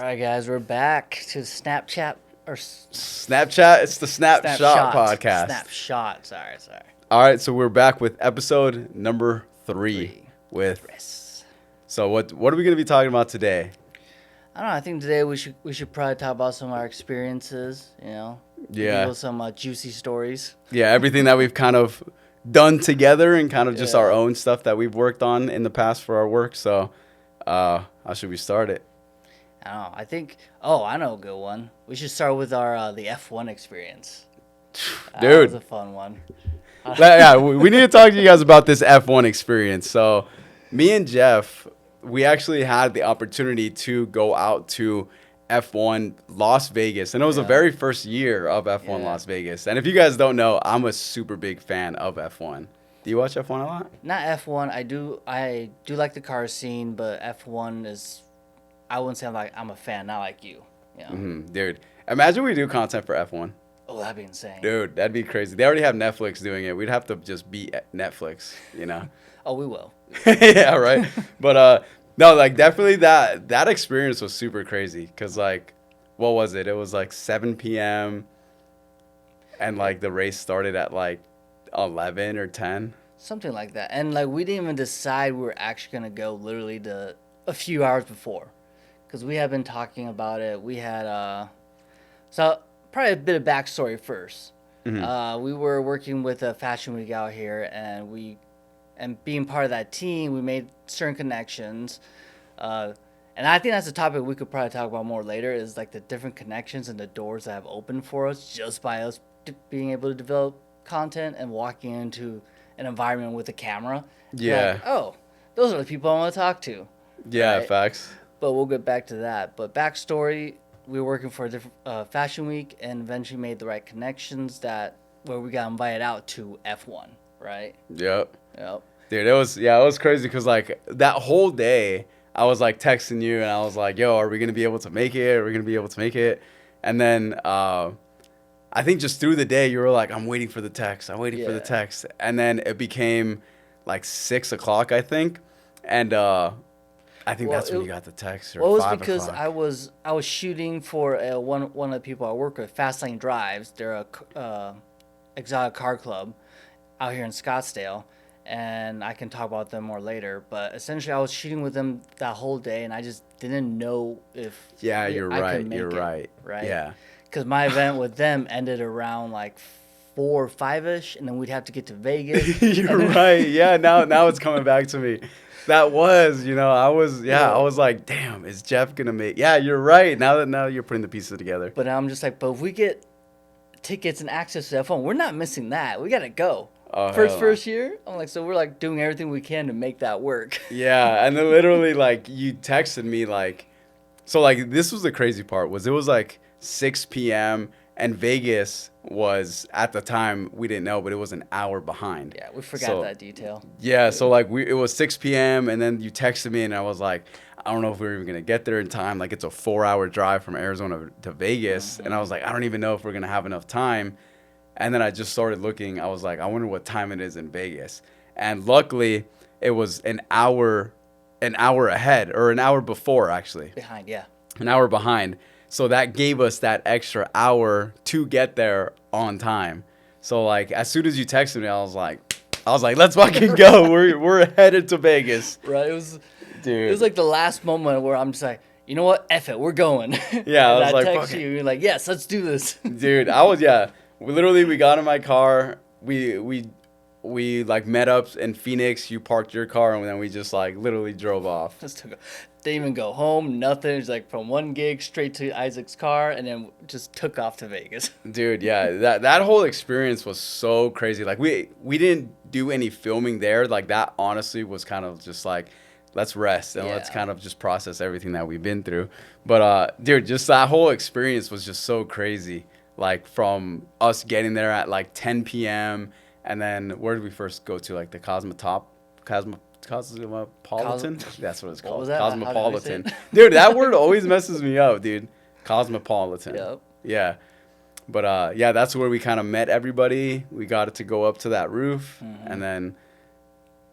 right, guys, we're back to Snapchat or Snapchat. It's the Snapshot podcast. Snapshot. Sorry. All right, so we're back with episode number 3 Three. with. Chris. So what are we going to be talking about today? I don't know. I think today we should probably talk about some of our experiences. Yeah. Give us some juicy stories. Yeah, everything that we've kind of done together and kind of just Yeah. our own stuff that we've worked on in the past for our work. So, how should we start it? I don't know. I think. Oh, I know a good one. We should start with our the F1 experience. That Dude. was a fun one. Yeah, we need to talk to you guys about this F1 experience. So, me and Jeff, we actually had the opportunity to go out to F1 Las Vegas, and it was the Yeah. very first year of F1 Yeah. Las Vegas. And if you guys don't know, I'm a super big fan of F1. Do you watch F1 a lot? Not F1. I do like the car scene, but F1 is. I wouldn't say I'm a fan. Not like you. Dude, imagine we do content for F1. Oh, that'd be insane. Dude, that'd be crazy. They already have Netflix doing it. We'd have to just beat Netflix, you know? Oh, we will. Yeah, right. But no, like definitely that experience was super crazy because like, what was it? It was like 7 p.m. and like the race started at like 11 or 10. Something like that. And like we didn't even decide we were actually gonna go literally a few hours before, because we had been talking about it. We had so probably a bit of backstory first. We were working with a fashion week out here, and being part of that team, we made certain connections. And I think that's a topic we could probably talk about more later, is like the different connections and the doors that have opened for us just by us being able to develop content and walking into an environment with a camera. Yeah. Like, oh, those are the people I want to talk to. Yeah, Right. facts. But we'll get back to that. But backstory, we were working for a different fashion week and eventually made the right connections where we got invited out to F1, right? Yep. Yep. Dude, it was crazy because like that whole day I was like texting you and I was like, yo, are we gonna be able to make it? Are we gonna be able to make it? And then I think just through the day you were like, I'm waiting for the text. I'm waiting for the Yeah. text. And then it became like 6 o'clock, I think. And I think Well, that's when you got the text, or Well, it was 5 because o'clock. I was shooting for one of the people I work with, Fastlane Drives. They're a exotic car club out here in Scottsdale, and I can talk about them more later. But essentially, I was shooting with them that whole day, and I just didn't know if Yeah, I you're could right. make You're it, right. right? Yeah. Because my event with them ended around like 4 or 5ish, and then we'd have to get to Vegas. You're right. Yeah, now it's coming back to me. That was, I was like, damn, is Jeff gonna make? Yeah, you're right. Now you're putting the pieces together. But I'm just like, but if we get tickets and access to that phone, we're not missing that. We gotta go. Oh, hell no. First year, I'm like, so we're like doing everything we can to make that work. Yeah, and then literally like you texted me like, so like this was the crazy part was it was like 6 p.m. and Vegas was at the time we didn't know, but it was an hour behind. Yeah, we forgot So- that detail. Yeah, so like it was 6 p.m. and then you texted me and I was like, I don't know if we're even gonna get there in time. Like it's a 4-hour drive from Arizona to Vegas, and I was like, I don't even know if we're gonna have enough time. And then I just started looking. I was like, I wonder what time it is in Vegas. And luckily, it was an hour ahead, or an hour before actually, Behind, yeah. an hour behind. So that gave us that extra hour to get there on time. So like as soon as you texted me, I was like, let's fucking go. We're headed to Vegas. Right. It was Dude. like the last moment where I'm just like, you know what? F it, we're going. Yeah, I And was like, text fuck it. you, you're like, yes, let's do this. Dude, we got in my car. We like met up in Phoenix. You parked your car, and then we just like literally drove off. Just didn't even go home, nothing. It's like from one gig straight to Isaac's car, and then just took off to Vegas. Dude, yeah, that whole experience was so crazy. Like we didn't do any filming there. Like that honestly was kind of just like, let's rest and let's Yeah. kind of just process everything that we've been through. But dude, just that whole experience was just so crazy. Like from us getting there at like 10 p.m. and then where did we first go to? Like the Cosmopolitan? That's what it's called. was that? How did I say Cosmopolitan. it? Dude, that word always messes me up, dude. Cosmopolitan. Yep. Yeah. But yeah, that's where we kind of met everybody. We got to go up to that roof, and then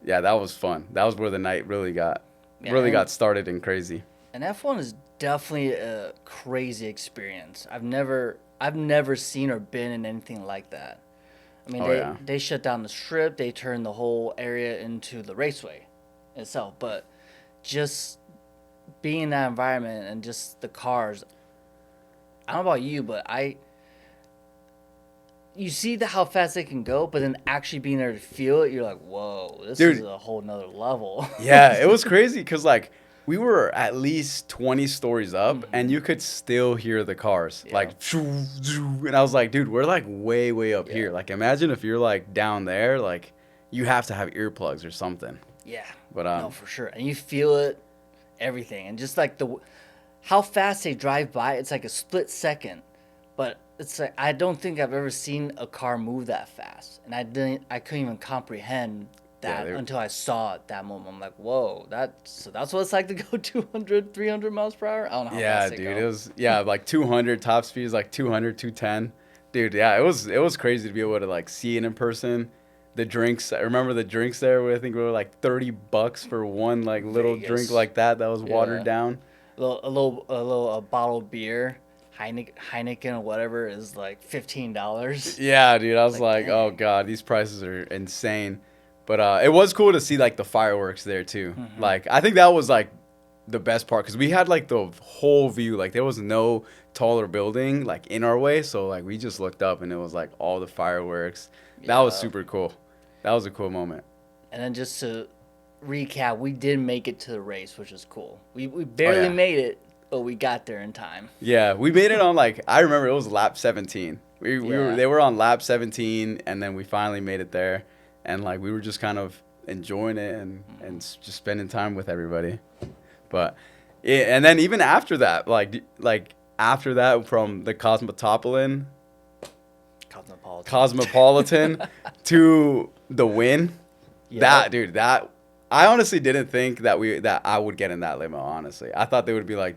yeah, that was fun. That was where the night really got Yeah, and- started and crazy. And F1 is definitely a crazy experience. I've never seen or been in anything like that. I mean, Oh they yeah. they shut down the strip, they turned the whole area into the raceway itself, but just being in that environment and just the cars, I don't know about you, but I you see how fast they can go, but then actually being there to feel it, you're like, whoa, this is Dude, a whole nother level. yeah, it was crazy because like we were at least 20 stories up and you could still hear the cars Yeah. like shoo, shoo, and I was like, dude, we're like way up Yeah. here. Like imagine if you're like down there, like you have to have earplugs or something. Yeah, But no, for sure, and you feel it, everything, and just like how fast they drive by, it's like a split second, but it's like I don't think I've ever seen a car move that fast, and I couldn't even comprehend Yeah, that they- until I saw it that moment. I'm like, whoa, that's what it's like to go 200, 300 miles per hour. I don't know how yeah, fast they dude, go. it was like 200 top speed is like 200, 210. Dude, yeah, it was crazy to be able to like see it in person. The drinks, I remember the drinks there. I think we were like $30 for one like little Vegas. drink like that was watered Yeah. down. A little bottle of beer, Heineken or whatever is like $15. Yeah, dude, I was Like, like, oh dang. god, these prices are insane. But it was cool to see like the fireworks there too. Like I think that was like the best part because we had like the whole view. Like there was no taller building like in our way, so like we just looked up and it was like all the fireworks. That was Yeah. super cool. That was a cool moment. And then just to recap, we did make it to the race, which is cool. We barely yeah. made it, but we got there in time. Yeah, we made it on like I remember it was lap 17. We were Yeah. they were on lap 17 and then we finally made it there and like we were just kind of enjoying it and just spending time with everybody. But yeah, and then even after that, like after that from the Cosmopolitan. Cosmopolitan to the win, Yep. that dude, that I honestly didn't think that I would get in that limo, honestly. I thought they would be like,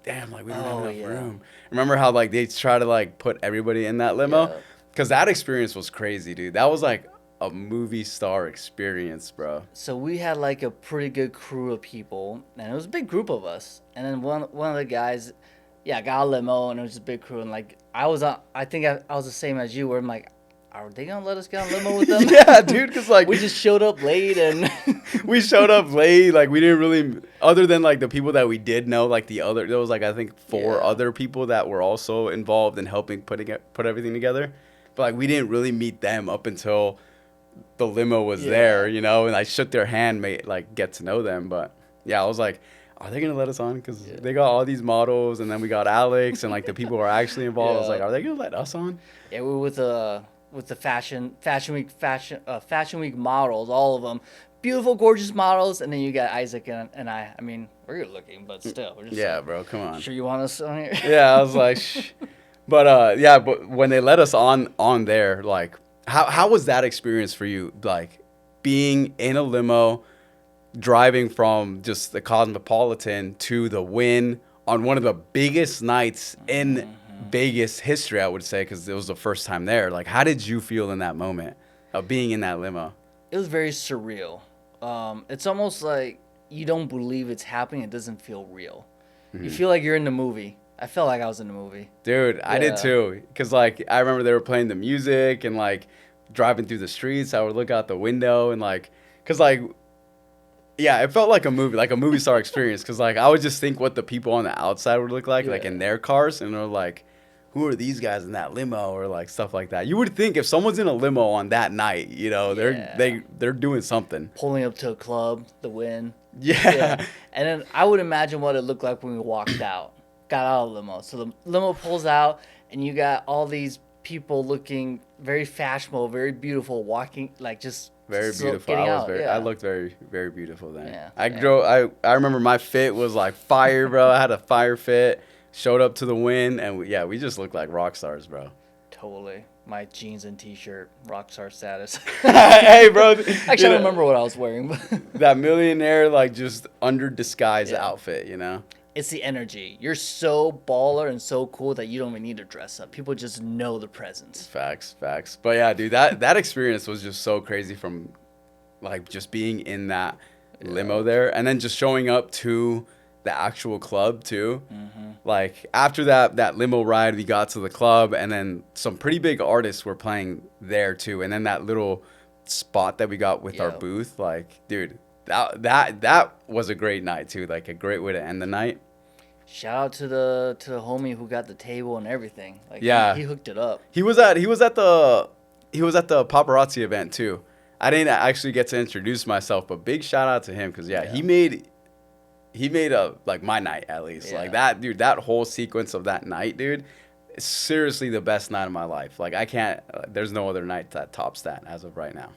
damn, like we don't have Oh, enough yeah. room. Remember how like they try to like put everybody in that limo? Yeah. Cuz that experience was crazy, dude. That was like a movie star experience, bro. So we had like a pretty good crew of people, and it was a big group of us. And then one of the guys, yeah, got a limo, and it was a big crew. And like I think I was the same as you, where I'm like, are they gonna let us get on a limo with them? Yeah, dude, cuz like We just showed up late, and we showed up late, like we didn't really other than like the people that we did know, like there was like I think four Yeah. other people that were also involved in helping put everything together. But like we didn't really meet them up until the limo was Yeah. there, you know, and I shook their hand, like get to know them. But yeah, I was like, are they gonna let us on? Because they got all these models, and then we got Alex, and like the people who are actually involved. I was Yeah. like, are they gonna let us on? yeah, we were with the fashion week models, all of them, beautiful, gorgeous models, and then you got Isaac and I. I mean, we're good looking, but still, we're just Yeah, like, bro, come on. sure you want us on here? Yeah, I was like, shh. But yeah, but when they let us on there, like, how was that experience for you? Like, being in a limo, driving from just the Cosmopolitan to the Win on one of the biggest nights in Vegas history, I would say, because it was the first time there. Like, how did you feel in that moment of being in that limo? It was very surreal. It's almost like you don't believe it's happening. It doesn't feel real. You feel like you're in the movie. I felt like I was in the movie. Dude, I did Yeah. too. Because, like, I remember they were playing the music and, like, driving through the streets. I would look out the window and, like, because, like, yeah, it felt like a movie star experience. Because, like, I would just think what the people on the outside would look like Yeah. in their cars. And they're like, who are these guys in that limo? Or, like, stuff like that. You would think if someone's in a limo on that night, you know, Yeah. they're doing something. Pulling up to a club, the Win. Yeah. And then I would imagine what it looked like when we walked out, got out of the limo. So the limo pulls out, and you got all these people looking very fashionable, very beautiful, walking like just Very so- beautiful. getting I was out, very. yeah. I looked very, very beautiful then. Yeah, I yeah. drove. I remember my fit was like fire, bro. I had a fire fit. Showed up to the Win, and we just looked like rock stars, bro. Totally. My jeans and t-shirt, rock star status. Hey, bro. Actually, I don't remember what I was wearing, but that millionaire like just under disguise Yeah. outfit, you know. it's the energy. You're so baller and so cool that you don't even need to dress up. People just know the presence. Facts. But yeah, dude, that experience was just so crazy from like just being in that limo there, and then just showing up to the actual club too. Like after that limo ride, we got to the club, and then some pretty big artists were playing there too. And then that little spot that we got with our Yep. booth, like, dude, that was a great night too. Like a great way to end the night. Shout out to the homie who got the table and everything. Like Yeah. he hooked it up. He was at the paparazzi event too. I didn't actually get to introduce myself, but big shout out to him because Yeah. he made a like my night at least. Yeah. Like that, dude. That whole sequence of that night, dude, is seriously the best night of my life. Like I can't. There's no other night that tops that as of right now.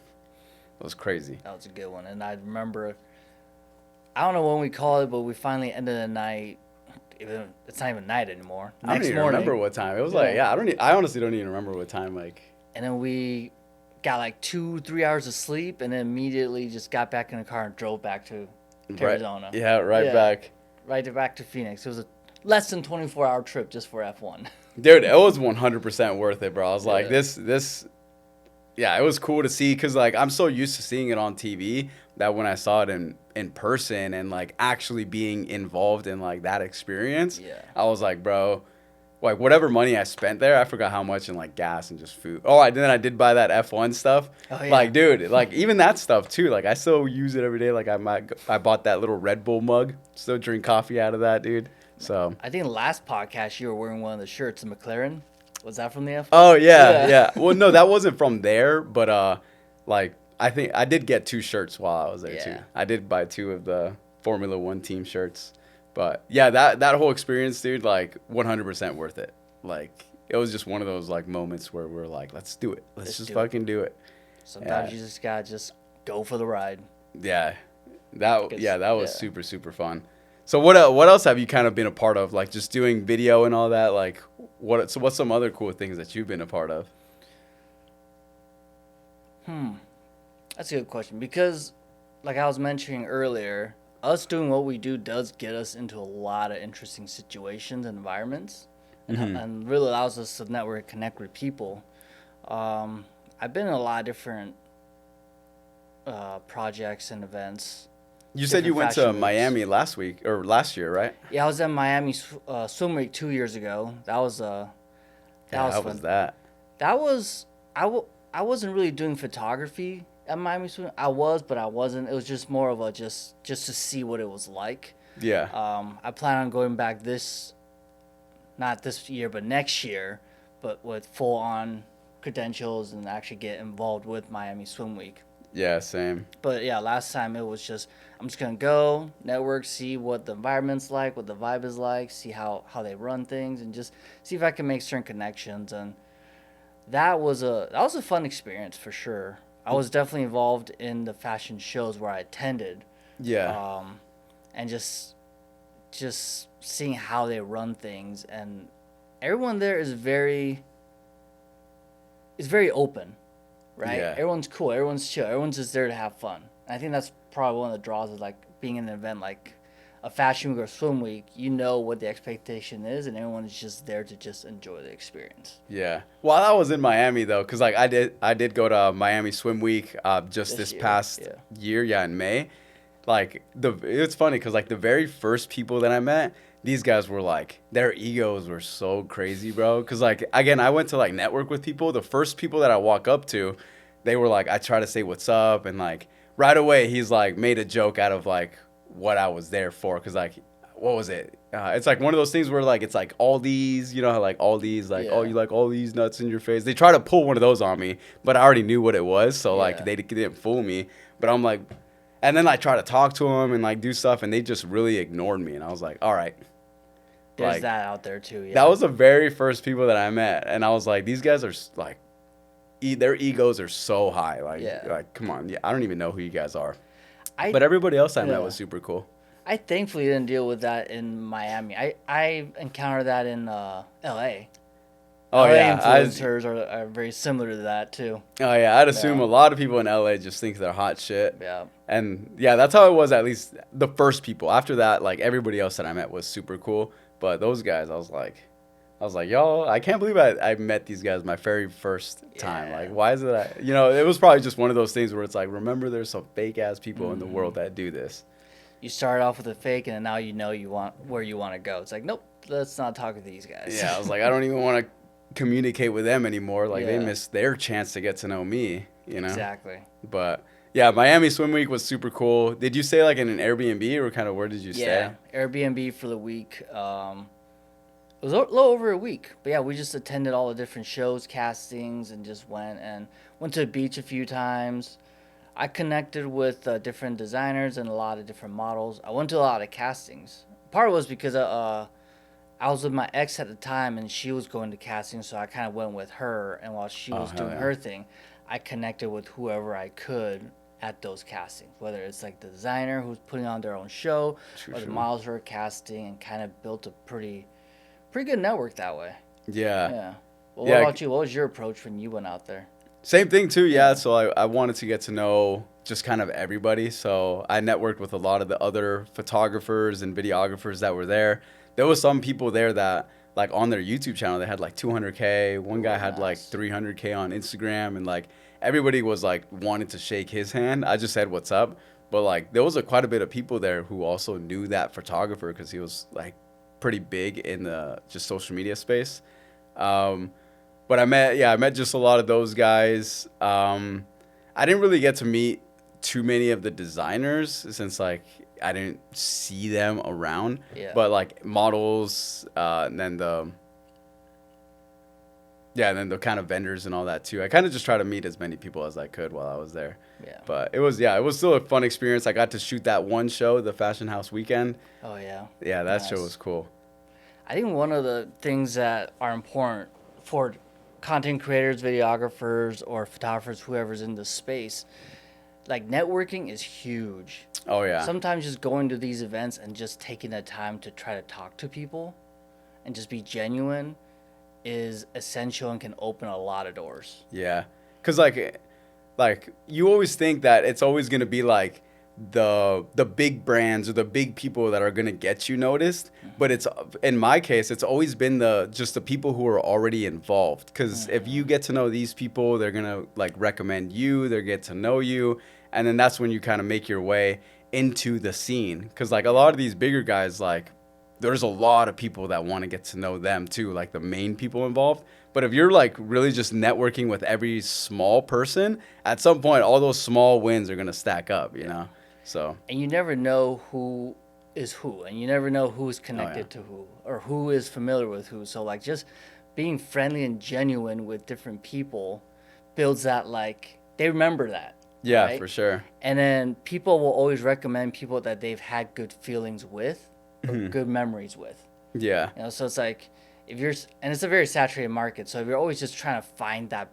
It was crazy. That was a good one. And I remember, I don't know when we called it, but we finally ended the night. It's not even night anymore. I don't even remember what time it was. Like, yeah, I honestly don't even remember what time. Like, And then we got like 2-3 hours of sleep, and then immediately just got back in the car and drove back to Arizona. Yeah, right Yeah. back. Back to Phoenix. It was a less than 24-hour trip just for F1. Dude, it was 100% worth it, bro. I was like, Yeah. this, yeah, it was cool to see because, like, I'm so used to seeing it on TV that when I saw it in person and, like, actually being involved in, like, that experience, Yeah. I was like, bro, like, whatever money I spent there, I forgot how much in, like, gas and just food. Oh, I did buy that F1 stuff. Oh, yeah. Like, dude, like, even that stuff, too. Like, I still use it every day. Like, I bought that little Red Bull mug. Still drink coffee out of that, dude. So... I think last podcast you were wearing one of the shirts, the McLaren. Was that from the F1? Oh Yeah. yeah. Well, no, that wasn't from there, but like I think I did get 2 shirts while I was there too. Yeah. I did buy 2 of the Formula 1 team shirts. But yeah, that whole experience, dude, like 100% worth it. Like it was just one of those like moments where we're like, let's do it. Let's just do it. fucking do it. Sometimes Yeah. you just gotta go for the ride. Yeah. That was yeah. super super fun. So what else have you kind of been a part of? Like just doing video and all that? Like what's some other cool things that you've been a part of? That's a good question because, like I was mentioning earlier, us doing what we do does get us into a lot of interesting situations and environments, and really allows us to network and connect with people. I've been in a lot of different projects and events. You said you Different went to fashion weeks. Miami last year, right? Yeah, I was at Miami Swim Week 2 years ago. That was How fun. was that? That was I wasn't really doing photography at Miami Swim. I was, but I wasn't. It was just more of a just to see what it was like. Yeah. I plan on going back not this year, but next year, but with full on credentials and actually get involved with Miami Swim Week. Yeah, same. But yeah, last time it was just I'm just gonna go network, see what the environment's like, what the vibe is like, see how they run things, and just see if I can make certain connections. And that was a fun experience for sure. I was definitely involved in the fashion shows where I attended, Yeah. and just seeing how they run things, and everyone there is very open, right? Yeah. Everyone's cool, everyone's chill, everyone's just there to have fun. And I think that's probably one of the draws of like being in an event like a fashion week or swim week. You know what the expectation is, and everyone's just there to just enjoy the experience. Yeah. Well, I was in Miami though, cause like I did go to Miami Swim Week just This this year, past yeah. year, yeah, in May. Like it's funny cause like the very first people that I met, these guys were like their egos were so crazy, bro. Cause like again, I went to like network with people. The first people that I walk up to, they were like, I try to say what's up, and like right away he's like made a joke out of like what I was there for, cause like what was it? It's like one of those things where like it's like all these, you know how like all these like oh Yeah. you like all these nuts in your face. They try to pull one of those on me, but I already knew what it was, so like Yeah. they didn't fool me. But I'm like, and then I try to talk to them and like do stuff, and they just really ignored me, and I was like, all right. There's Like, that out there too. Yeah. That was the very first people that I met, and I was like, these guys are like, their egos are so high. Like, Yeah. like come on, yeah, I don't even know who you guys are. I But everybody else I Yeah. met was super cool. I thankfully didn't deal with that in Miami. I encountered that in L.A. Oh LA yeah, influencers are very similar to that too. I'd assume Yeah. a lot of people in LA just think they're hot shit. Yeah. And yeah, that's how it was, at least the first people. After that, like everybody else that I met was super cool. But those guys, I was like, y'all, I can't believe I met these guys my very first time. Yeah. Like, why is it, it was probably just one of those things where it's like, remember there's some fake ass people in the world that do this. you start off with a fake, and then now you know you want where you want to go. It's like, nope, let's not talk with these guys. Yeah, I was like, I don't even want to communicate with them anymore. Like they Yeah. missed their chance to get to know me, you know? Exactly. But yeah, Miami Swim Week was super cool. Did you stay like in an Airbnb or kind of where did you Yeah, stay? Airbnb for the week. It was a little over a week, but yeah, we just attended all the different shows, castings, and just went to the beach a few times. I connected with different designers and a lot of different models. I went to a lot of castings. Part was because I was with my ex at the time, and she was going to castings, so I kind of went with her. And while she Oh, was hell doing yeah. her thing, I connected with whoever I could at those castings, whether it's like the designer who's putting on their own show, Sure, or the sure. models who are casting, and kind of built a pretty good network that way. Yeah. Yeah. Well, what Yeah. about you? What was your approach when you went out there? Same thing too, yeah. Yeah. So I wanted to get to know just kind of everybody. So I networked with a lot of the other photographers and videographers that were there. There was some people there that like on their YouTube channel they had like 200K. One guy Ooh, had like nice. 300K on Instagram, and like everybody was like wanting to shake his hand. I just said what's up, but like there was quite a bit of people there who also knew that photographer because he was like pretty big in the just social media space. Um, but I met just a lot of those guys. I didn't really get to meet too many of the designers since like I didn't see them around. Yeah. But like models, and then and then the kind of vendors and all that too. I kind of just try to meet as many people as I could while I was there. Yeah. But it was still a fun experience. I got to shoot that one show, the Fashion House Weekend. Oh yeah. Yeah, that show Nice. was cool. I think one of the things that are important for content creators, videographers, or photographers, whoever's in the space, like networking is huge. Oh yeah. Sometimes just going to these events and just taking the time to try to talk to people and just be genuine is essential and can open a lot of doors. Yeah, cause like you always think that it's always gonna be like the big brands or the big people that are gonna get you noticed, but it's in my case it's always been the people who are already involved. Cause if you get to know these people, they're gonna like recommend you, they get to know you, and then that's when you kind of make your way into the scene. Cause like a lot of these bigger guys like there's a lot of people that want to get to know them too, like the main people involved. But if you're like really just networking with every small person, at some point all those small wins are gonna stack up, you know? So And you never know who is who, and you never know who's connected to who, or who is familiar with who. So like just being friendly and genuine with different people builds that, like they remember that. yeah, right? for sure. And then people will always recommend people that they've had good feelings with or good memories with. Yeah. You know, so it's like if you're, and it's a very saturated market. So if you're always just trying to find that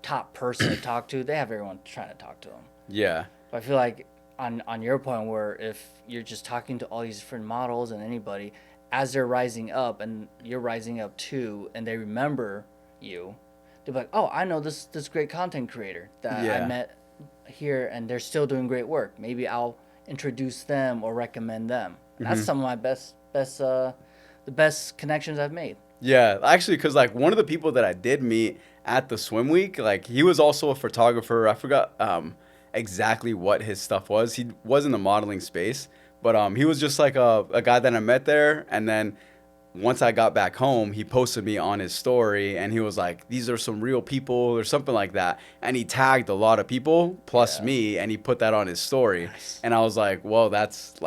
top person to talk to, they have everyone trying to talk to them. Yeah. But I feel like on your point, where if you're just talking to all these different models and anybody as they're rising up and you're rising up too, and they remember you, they're like, oh, I know this great content creator that Yeah. I met here, and they're still doing great work. Maybe I'll introduce them or recommend them. That's some of my the best connections I've made. Yeah, actually, because like one of the people that I did meet at the swim week, like he was also a photographer. I forgot exactly what his stuff was. He was in the modeling space, but he was just like a guy that I met there. And then once I got back home, he posted me on his story, and he was like, "These are some real people," or something like that. And he tagged a lot of people plus Yeah. me, and he put that on his story. Nice. And I was like, "Well, that's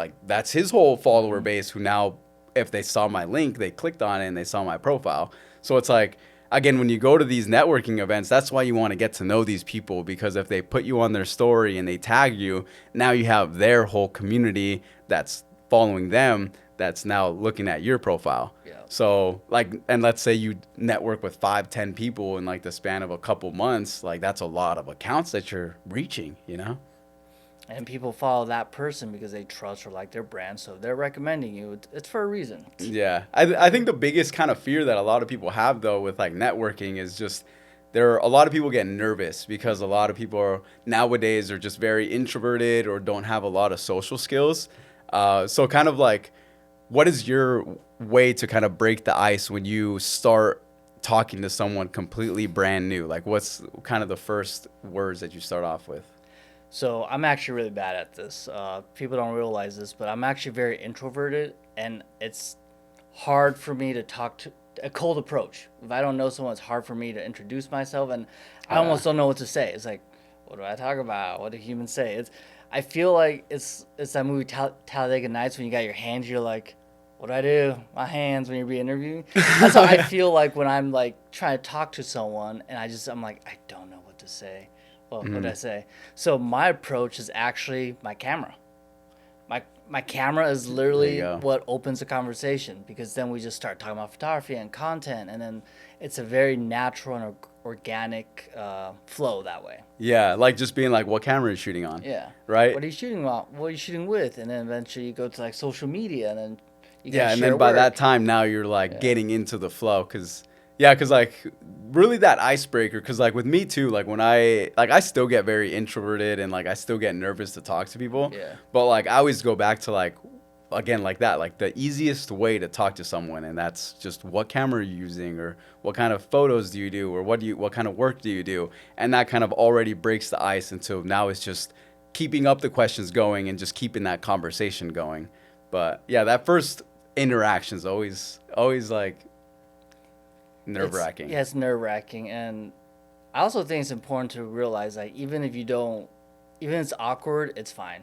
his whole follower base who now." If they saw my link, they clicked on it and they saw my profile. So it's like, again, when you go to these networking events, that's why you want to get to know these people, because if they put you on their story and they tag you, now you have their whole community that's following them that's now looking at your profile. Yeah. So like, and let's say you network with 5-10 people in like the span of a couple months, like that's a lot of accounts that you're reaching, you know? And people follow that person because they trust or like their brand, so if they're recommending you, it's for a reason. Yeah, I think the biggest kind of fear that a lot of people have though with like networking is just a lot of people get nervous because a lot of people nowadays are just very introverted or don't have a lot of social skills. So kind of like, what is your way to kind of break the ice when you start talking to someone completely brand new? Like what's kind of the first words that you start off with? So I'm actually really bad at this. People don't realize this, but I'm actually very introverted, and it's hard for me to talk to a cold approach. If I don't know someone, it's hard for me to introduce myself, and I almost don't know what to say. It's like, what do I talk about? What do humans say? I feel like it's that movie Talladega Nights when you got your hands, you're like, what do I do? My hands when you're being interviewed. That's how I feel like when I'm like trying to talk to someone, and I'm like, I don't know what to say. Well, what did I say? So my approach is actually my camera. My camera is literally go. what opens the conversation, because then we just start talking about photography and content, and then it's a very natural and organic flow that way. Yeah, like just being like, what camera are you shooting on? Yeah. Right? What are you shooting on? What are you shooting with? And then eventually you go to like social media, and then you Yeah, can and share then by that work. time now you're like getting into the flow, because like really that icebreaker, because like with me too, like when I still get very introverted and like I still get nervous to talk to people. Yeah. But like I always go back to like, again, like that, like the easiest way to talk to someone, and that's just what camera are you using, or what kind of photos do you do, or what kind of work do you do, and that kind of already breaks the ice until now it's just keeping up the questions going and just keeping that conversation going. But yeah, that first interaction is always like nerve wracking. Yeah, it's nerve wracking, and I also think it's important to realize like even if you don't, even if it's awkward, it's fine.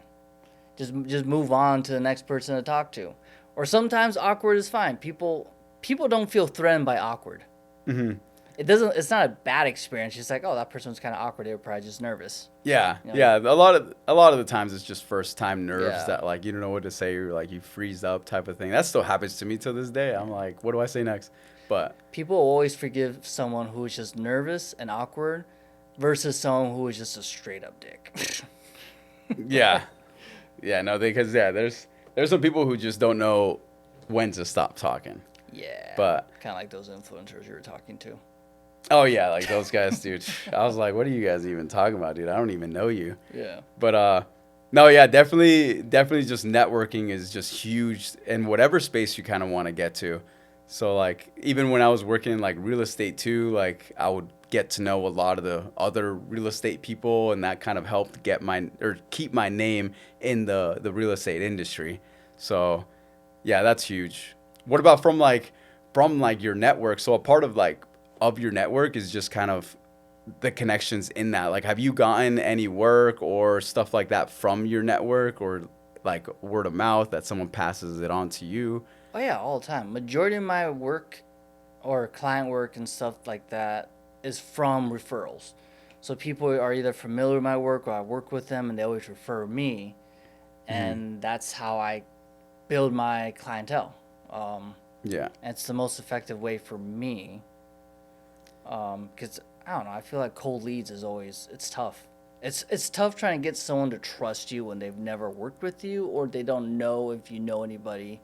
Just move on to the next person to talk to, or sometimes awkward is fine. People don't feel threatened by awkward. Hmm. It doesn't. It's not a bad experience. It's like, oh, that person was kind of awkward. They were probably just nervous. Yeah, You know? yeah. A lot of the times it's just first time nerves Yeah. that like you don't know what to say, or like you freeze up type of thing. That still happens to me to this day. I'm like, what do I say next? But People always forgive someone who is just nervous and awkward, versus someone who is just a straight up dick. yeah, yeah. No, because there's some people who just don't know when to stop talking. Yeah. But kind of like those influencers you were talking to. oh yeah, like those guys, dude. I was like, what are you guys even talking about, dude? I don't even know you. Yeah. But no, yeah, definitely just networking is just huge in whatever space you kind of want to get to. So like even when I was working in like real estate too, like I would get to know a lot of the other real estate people, and that kind of helped keep my name in the real estate industry. So yeah, that's huge. What about from your network? So a part of your network is just kind of the connections in that. Like, have you gotten any work or stuff like that from your network, or like word of mouth that someone passes it on to you? Oh yeah, all the time. Majority of my work or client work and stuff like that is from referrals. So people are either familiar with my work or I work with them and they always refer me, and that's how I build my clientele. Yeah. And it's the most effective way for me, because I don't know. I feel like cold leads is always it's tough. It's tough trying to get someone to trust you when they've never worked with you or they don't know if you know anybody.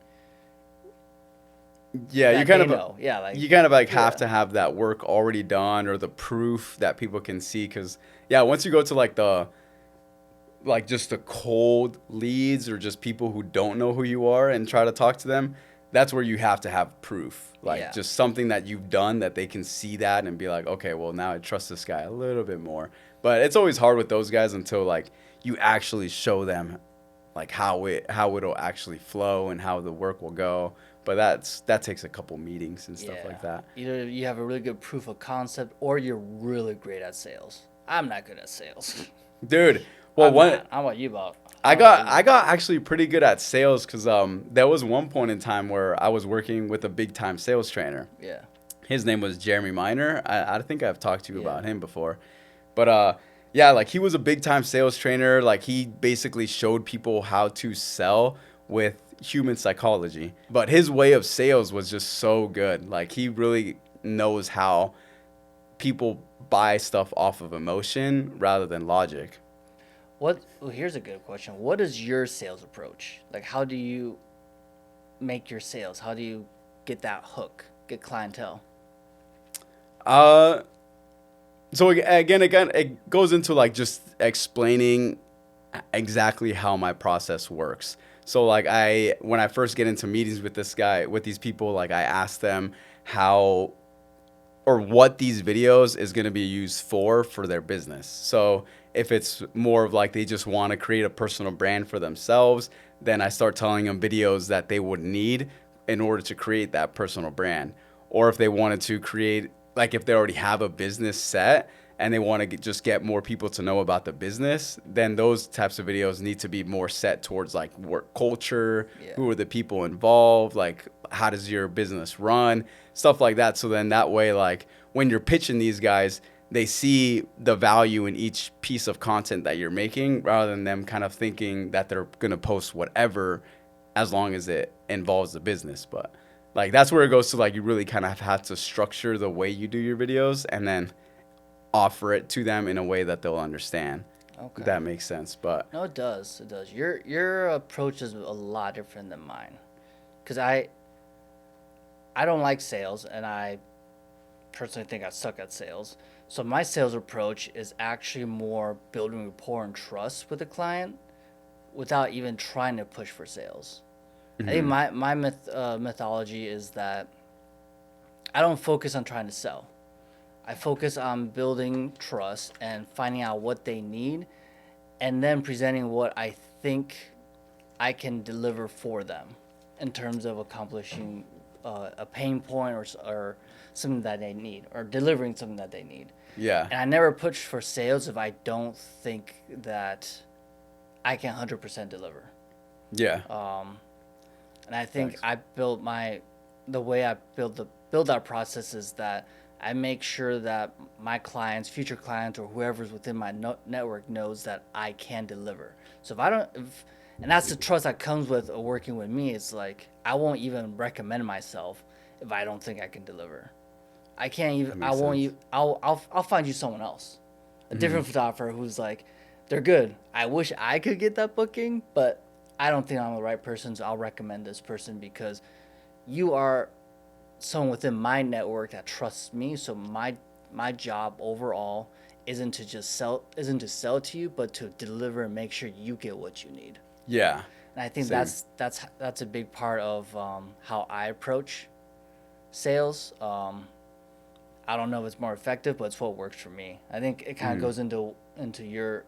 Yeah, That you kind they of know. Yeah, like you kind of like have yeah. to have that work already done, or the proof that people can see. Because yeah, once you go to like just the cold leads, or just people who don't know who you are and try to talk to them, that's where you have to have proof, like Yeah. just something that you've done that they can see that and be like, okay, well now I trust this guy a little bit more. But it's always hard with those guys until like you actually show them like how it'll actually flow and how the work will go. But that takes a couple meetings and stuff like that. Either you have a really good proof of concept or you're really great at sales. I'm not good at sales. Dude, well, How about you, Bob? I got actually pretty good at sales, because there was one point in time where I was working with a big time sales trainer. Yeah. His name was Jeremy Miner. I think I've talked to you Yeah. about him before. But yeah, like he was a big time sales trainer. Like he basically showed people how to sell with human psychology. But his way of sales was just so good. Like he really knows how people buy stuff off of emotion rather than logic. Well, here's a good question. What is your sales approach? Like, how do you make your sales? How do you get that hook, get clientele? Uh, so again, it goes into like just explaining exactly how my process works. So like when I first get into meetings with these people, like I ask them how or what these videos is going to be used for their business. So If it's more of like they just want to create a personal brand for themselves, then I start telling them videos that they would need in order to create that personal brand. Or if they wanted to create, like if they already have a business set and they want to just get more people to know about the business, then those types of videos need to be more set towards like work culture, Yeah. who are the people involved, like how does your business run, stuff like that. So then that way, like when you're pitching these guys, they see the value in each piece of content that you're making rather than them kind of thinking that they're going to post whatever as long as it involves the business. But like that's where it goes to like you really kind of have to structure the way you do your videos and then offer it to them in a way that they'll understand. Okay. If that makes sense. But No, it does. It does. Your approach is a lot different than mine, because I don't like sales, and I personally think I suck at sales. So my sales approach is actually more building rapport and trust with the client, without even trying to push for sales. I think my mythology is that I don't focus on trying to sell. I focus on building trust and finding out what they need, and then presenting what I think I can deliver for them in terms of accomplishing a pain point, or something that they need, or delivering something that they need. yeah. And I never push for sales if I don't think that I can 100% deliver. Yeah. And I think Thanks. the way I build our process is that I make sure that my clients, future clients, or whoever's within my network knows that I can deliver. So and that's the trust that comes with working with me. It's like I won't even recommend myself if I don't think I can deliver. I can't even. I makes won't. sense. Even, I'll find you someone else, a different photographer who's like, they're good. I wish I could get that booking, but I don't think I'm the right person. So I'll recommend this person because you are someone within my network that trusts me. So my job overall isn't to sell to you, but to deliver and make sure you get what you need. Yeah. And I think Same. that's a big part of how I approach sales. I don't know if it's more effective, but it's what works for me. I think it kind of goes into your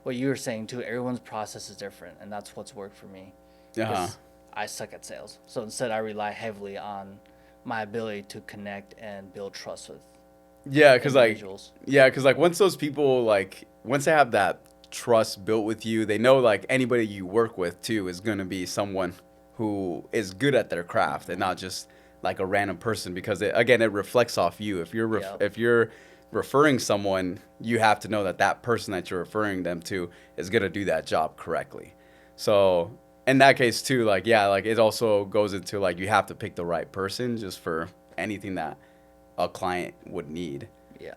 what you were saying too. Everyone's process is different, and that's what's worked for me. Uh-huh. 'Cause I suck at sales, so instead I rely heavily on my ability to connect and build trust with Yeah, because individuals. once those people once they have that trust built with you, they know like anybody you work with too is gonna be someone who is good at their craft and not just like a random person because it reflects off you. Yep. If you're referring someone, you have to know that that person that you're referring them to is gonna do that job correctly. So in that case too, like it also goes into like you have to pick the right person just for anything that a client would need. Yeah.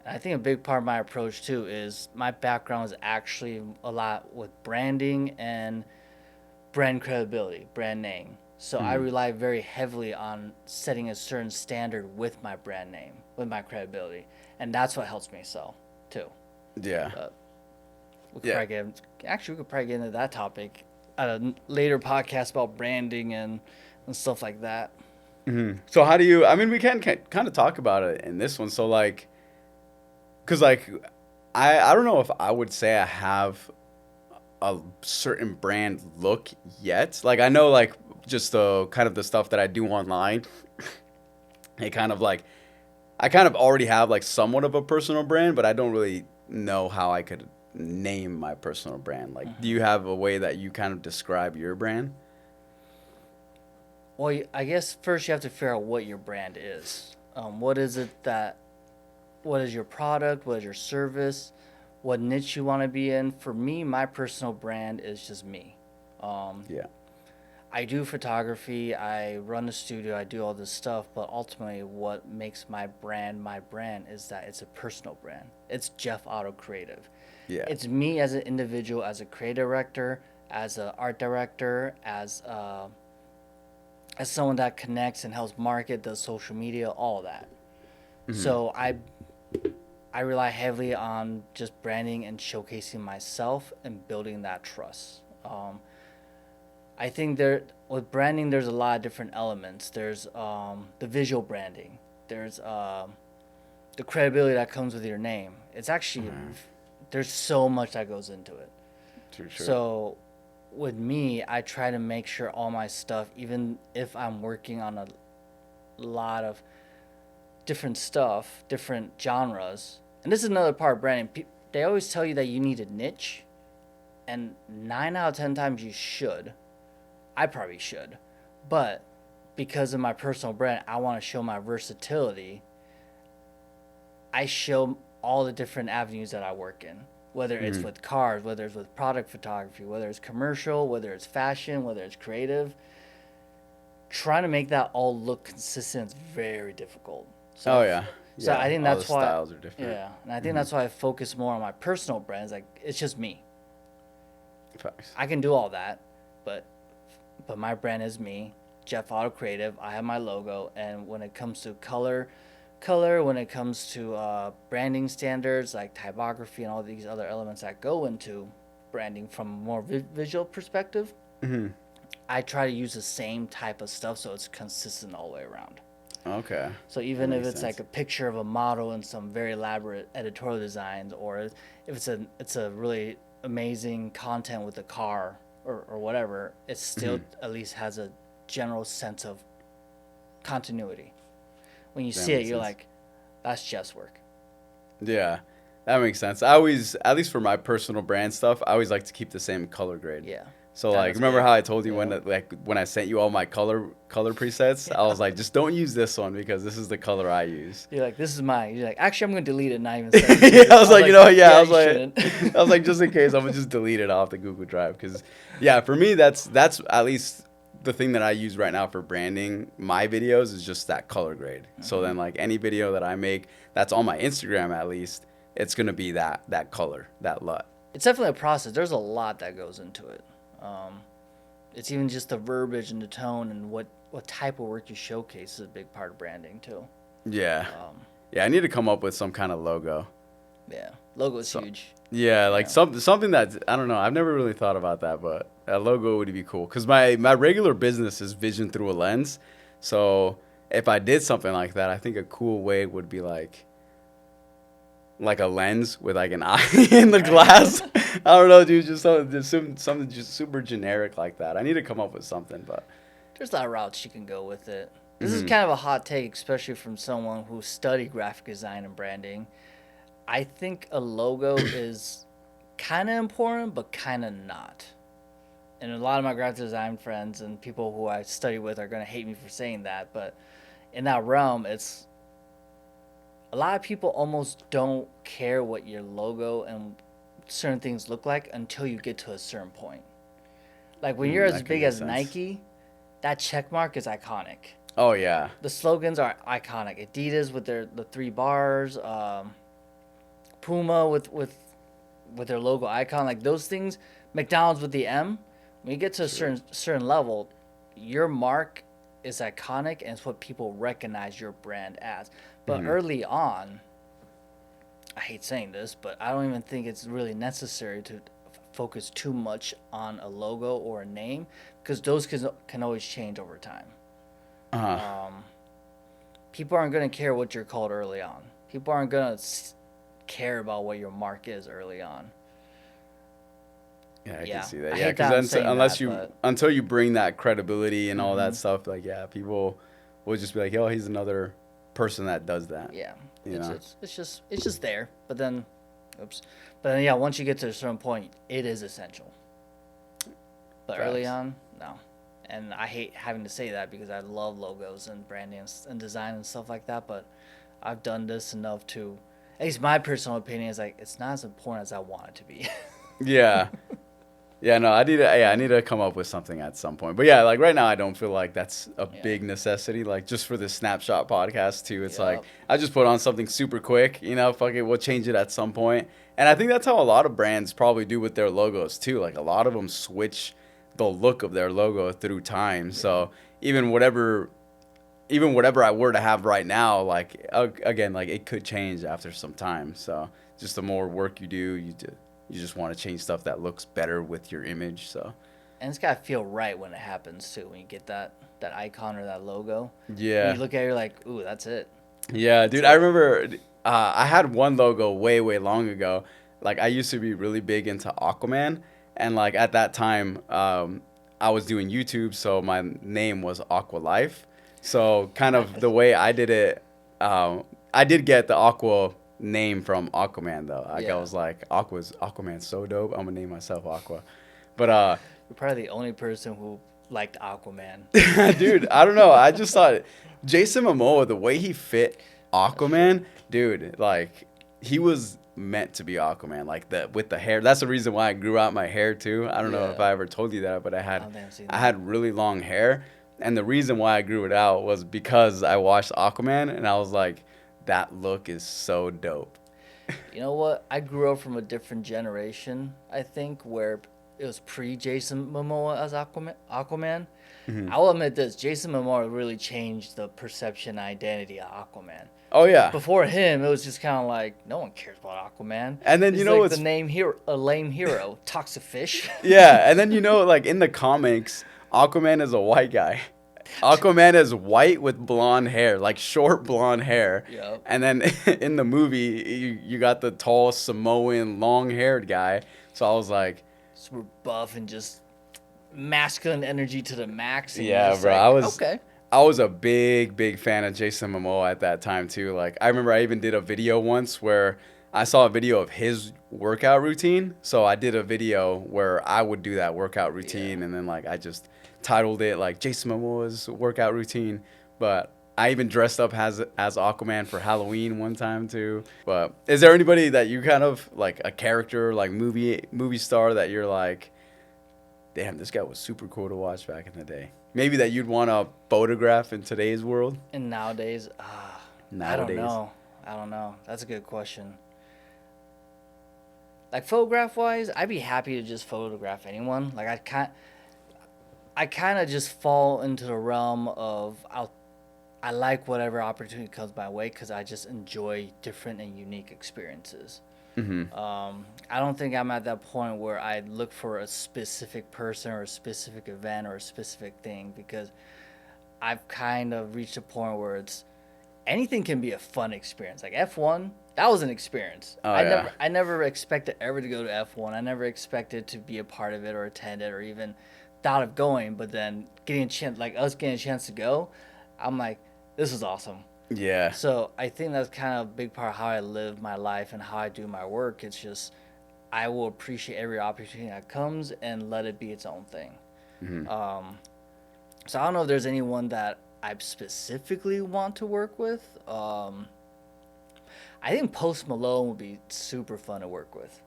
And I think a big part of my approach too is my background is actually a lot with branding and brand credibility, brand name. So I rely very heavily on setting a certain standard with my brand name, with my credibility, and that's what helps me sell too. Yeah. We could Yeah. we could probably get into that topic at a later podcast about branding and stuff like that. So how do you? I mean, we can kind of talk about it in this one. So like, cause like, I don't know if I would say I have a certain brand look yet. Like I know like just the kind of the stuff that I do online. It kind of like I kind of already have like somewhat of a personal brand, but I don't really know how I could name my personal brand. Like, do you have a way that you kind of describe your brand? Well, I guess first you have to figure out what your brand is. What is it that? What is your product? What is your service? What niche you want to be in? For me, my personal brand is just me. Yeah. I do photography. I run a studio. I do all this stuff. But ultimately, what makes my brand is that it's a personal brand. It's Jeff Otto Creative. Yeah. It's me as an individual, as a creative director, as an art director, as someone that connects and helps market, does social media, all that. So I rely heavily on just branding and showcasing myself and building that trust. I think with branding, there's a lot of different elements. There's the visual branding. There's the credibility that comes with your name. It's actually there's so much that goes into it. True. So with me, I try to make sure all my stuff, even if I'm working on a lot of different stuff, different genres, and this is another part of branding. They always tell you that you need a niche, and 9 out of 10 times you should. I probably should, but because of my personal brand, I want to show my versatility. I show all the different avenues that I work in, whether it's with cars, whether it's with product photography, whether it's commercial, whether it's fashion, whether it's creative. Trying to make that all look consistent is very difficult. So Oh yeah. So Yeah, I think all that's the why. styles are different. Yeah, and I think that's why I focus more on my personal brands. Like it's just me. Facts. I can do all that, but my brand is me, Jeff Auto Creative. I have my logo, and when it comes to color, when it comes to branding standards like typography and all these other elements that go into branding from a more visual perspective, I try to use the same type of stuff so it's consistent all the way around. Okay. So even That if makes it's sense. like a picture of a model and some very elaborate editorial designs, or if it's a really amazing content with a car or whatever, it still at least has a general sense of continuity. When you That see it, makes you're sense. like, that's Jeff's work. Yeah, that makes sense. I always, at least for my personal brand stuff, I always like to keep the same color grade. Yeah. So That like, is remember big. how I told you Yeah. when I sent you all my color presets, I was like, just don't use this one because this is the color I use. You're like, this is mine. You're like, actually, I'm going to delete it and not even send it to Yeah, you. I was like, I was you like, shouldn't. I was like, just in case, I'm gonna just delete it off the Google Drive because, yeah, for me that's at least the thing that I use right now for branding my videos is just that color grade. So then like any video that I make that's on my Instagram at least, it's gonna be that color, that LUT. It's definitely a process. There's a lot that goes into it. It's even just the verbiage and the tone and what type of work you showcase is a big part of branding too. Yeah, yeah. I need to come up with some kind of logo. Yeah, logo is huge. Yeah, like Yeah. something that I don't know. I've never really thought about that, but a logo would be cool. Cause my regular business is vision through a lens, so if I did something like that, I think a cool way would be like a lens with like an eye in the glass. I don't know, dude. Something just super generic like that. I need to come up with something, but There's a lot of routes you can go with it. This is kind of a hot take, especially from someone who studied graphic design and branding. I think a logo is kind of important, but kind of not. And a lot of my graphic design friends and people who I study with are going to hate me for saying that, but in that realm, it's a lot of people almost don't care what your logo and certain things look like until you get to a certain point. Like when you're that as can big make as sense. Nike, that check mark is iconic. oh yeah, The slogans are iconic. Adidas with the 3 bars, Puma with their logo icon, like those things. McDonald's with the M. When you get to a certain level, your mark is iconic and it's what people recognize your brand as. But early on, I hate saying this, but I don't even think it's really necessary to focus too much on a logo or a name because those can always change over time. People aren't going to care what you're called early on. People aren't going to care about what your mark is early on. yeah, I Yeah, can see that. I Yeah, hate that I'm because saying unless that, you but- until you bring that credibility and all that stuff, like yeah, people will just be like, oh, he's another person that does that. Yeah, You know? it's just there. But then, yeah, once you get to a certain point, it is essential. But early Facts. on, no. And I hate having to say that because I love logos and branding and design and stuff like that. But I've done this enough to, at least my personal opinion is like it's not as important as I want it to be. Yeah. Yeah, no, I need to come up with something at some point. But yeah, like right now I don't feel like that's a big necessity. Like just for the snapshot podcast too. It's like Yup. I just put on something super quick, fuck it, we'll change it at some point. And I think that's how a lot of brands probably do with their logos too. Like a lot of them switch the look of their logo through time. So even whatever I were to have right now, like again, like it could change after some time. So just the more work you do, you just want to change stuff that looks better with your image. So And it's gotta feel right when it happens too. When you get that icon or that logo. yeah, When you look at it, you're like, ooh, that's it. yeah, dude. I remember I had one logo way long ago. like I used to be really big into Aquaman, and like at that time, I was doing YouTube, so my name was Aqua Life. So kind of the way I did it, I did get the Aqua name from Aquaman though. Like I Yeah. was like, Aquaman's so dope. I'm gonna name myself Aqua. But You're probably the only person who liked Aquaman. dude, I don't know. I just thought Jason Momoa, the way he fit Aquaman, dude, like he was meant to be Aquaman. Like the with the hair. That's the reason why I grew out my hair too. I don't know if Yeah. I ever told you that, but I don't think I've seen I that. had really long hair, and the reason why I grew it out was because I watched Aquaman, and I was like, that look is so dope. You know what? I grew up from a different generation, I think, where it was pre Jason Momoa as Aquaman. Mm-hmm. I will admit this: Jason Momoa really changed the perception and identity of Aquaman. Oh yeah. Before him, it was just kind of like no one cares about Aquaman. And then He's you know like what's the name hero, a lame hero, toxic fish. Yeah, and then like in the comics, Aquaman is a white guy. Aquaman is white with blonde hair, like short blonde hair. Yep. And then in the movie, you got the tall Samoan long-haired guy. So I was like, Super buff and just masculine energy to the max. And you're yeah, just bro. like, okay. I was a big fan of Jason Momoa at that time too. Like I remember I even did a video once where I saw a video of his workout routine. So I did a video where I would do that workout routine, Yeah. and then like I just titled it like Jason Momoa's workout routine. But I even dressed up as Aquaman for Halloween one time too. But is there anybody that you kind of like a character like movie star that you're like, damn, this guy was super cool to watch back in the day? Maybe that you'd want to photograph in today's world. And nowadays, Nowadays. I don't know. That's a good question. Like photograph wise, I'd be happy to just photograph anyone. Like I kind of just fall into the realm of I like whatever opportunity comes my way because I just enjoy different and unique experiences. Mm-hmm. I don't think I'm at that point where I look for a specific person or a specific event or a specific thing because I've kind of reached a point where it's anything can be a fun experience. Like F1, that was an experience. Oh, yeah. I never expected ever to go to F1. I never expected to be a part of it or attend it or even thought of going. But then getting a chance to go, I'm like, this is awesome. Yeah. So I think that's kind of a big part of how I live my life and how I do my work. It's just I will appreciate every opportunity that comes and let it be its own thing. Mm-hmm. So I don't know if there's anyone that I specifically want to work with. I think Post Malone would be super fun to work with.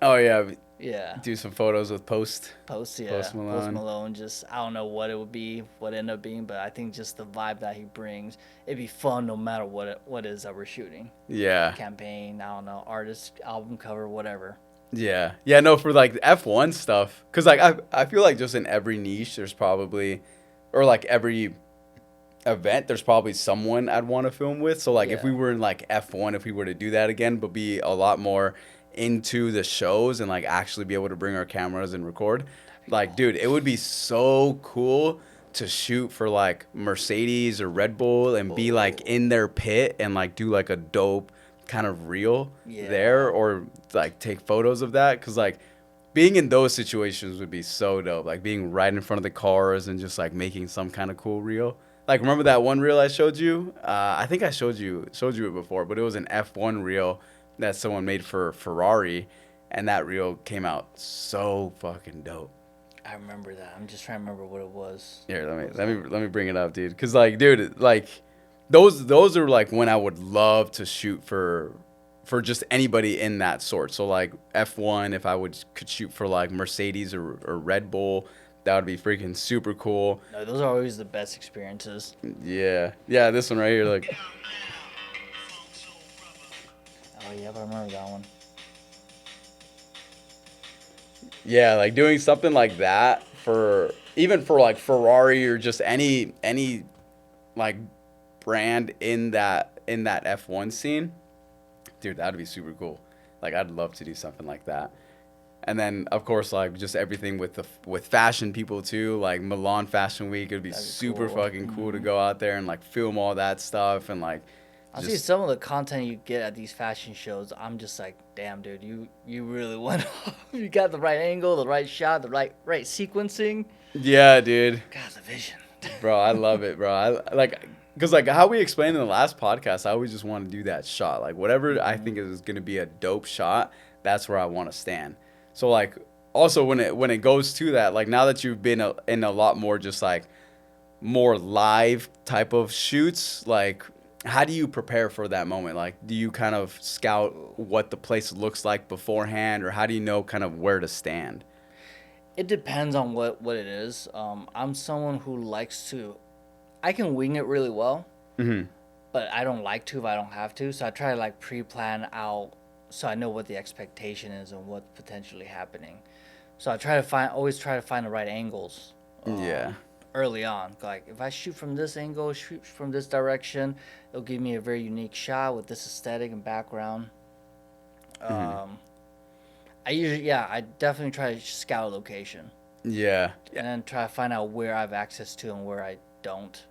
Oh yeah. Yeah. Do some photos with Post. Post Post Malone. Just I don't know what it would be, what it ended up being, but I think just the vibe that he brings, it'd be fun no matter what it is that we're shooting. Yeah. Campaign, I don't know, artist, album cover, whatever. Yeah. Yeah. No, for like F1 stuff, because like I feel like just in every niche, there's probably, or like every event, there's probably someone I'd want to film with. So like if we Yeah. were in like F1, if we were to do that again, but be a lot more into the shows and like actually be able to bring our cameras and record, like dude, it would be so cool to shoot for like Mercedes or Red Bull and be like in their pit and like do like a dope kind of reel Yeah. there, or like take photos of that, because like being in those situations would be so dope, like being right in front of the cars and just like making some kind of cool reel. Like remember that one reel I showed you? I think I showed you it before, but it was an F1 reel that someone made for Ferrari, and that reel came out so fucking dope. I remember that. I'm just trying to remember what it was. Here, let me bring it up, dude. Cause like, dude, like those are like when I would love to shoot for just anybody in that sort. So like F1, if I could shoot for like Mercedes or Red Bull, that would be freaking super cool. No, those are always the best experiences. Yeah, yeah. This one right here, like. Oh yeah, I remember that one. Yeah, like doing something like that for even for like Ferrari or just any like brand in that F1 scene. Dude, that'd be super cool. Like I'd love to do something like that. And then of course like just everything with fashion people too, like Milan Fashion Week, it'd be That'd be super cool. fucking cool to go out there and like film all that stuff and like I see some of the content you get at these fashion shows. I'm just like, damn, dude, you really went off. You got the right angle, the right shot, the right sequencing. Yeah, dude. God, the vision. Bro, I love it, bro. I like because like how we explained in the last podcast, I always just want to do that shot. Like whatever I think is gonna be a dope shot, that's where I want to stand. So like also when it goes to that, like now that you've been in a lot more just like more live type of shoots, like how do you prepare for that moment? Like do you kind of scout what the place looks like beforehand, or how do you know kind of where to stand? It depends on what it is. I'm someone who likes to. I can wing it really well, but I don't like to if I don't have to. So I try to like pre-plan out so I know what the expectation is and what's potentially happening. So I always try to find the right angles. Yeah. Early on, like if I shoot from this angle, shoot from this direction, it'll give me a very unique shot with this aesthetic and background. I definitely try to scout a location Yeah. and then try to find out where I have access to and where I don't.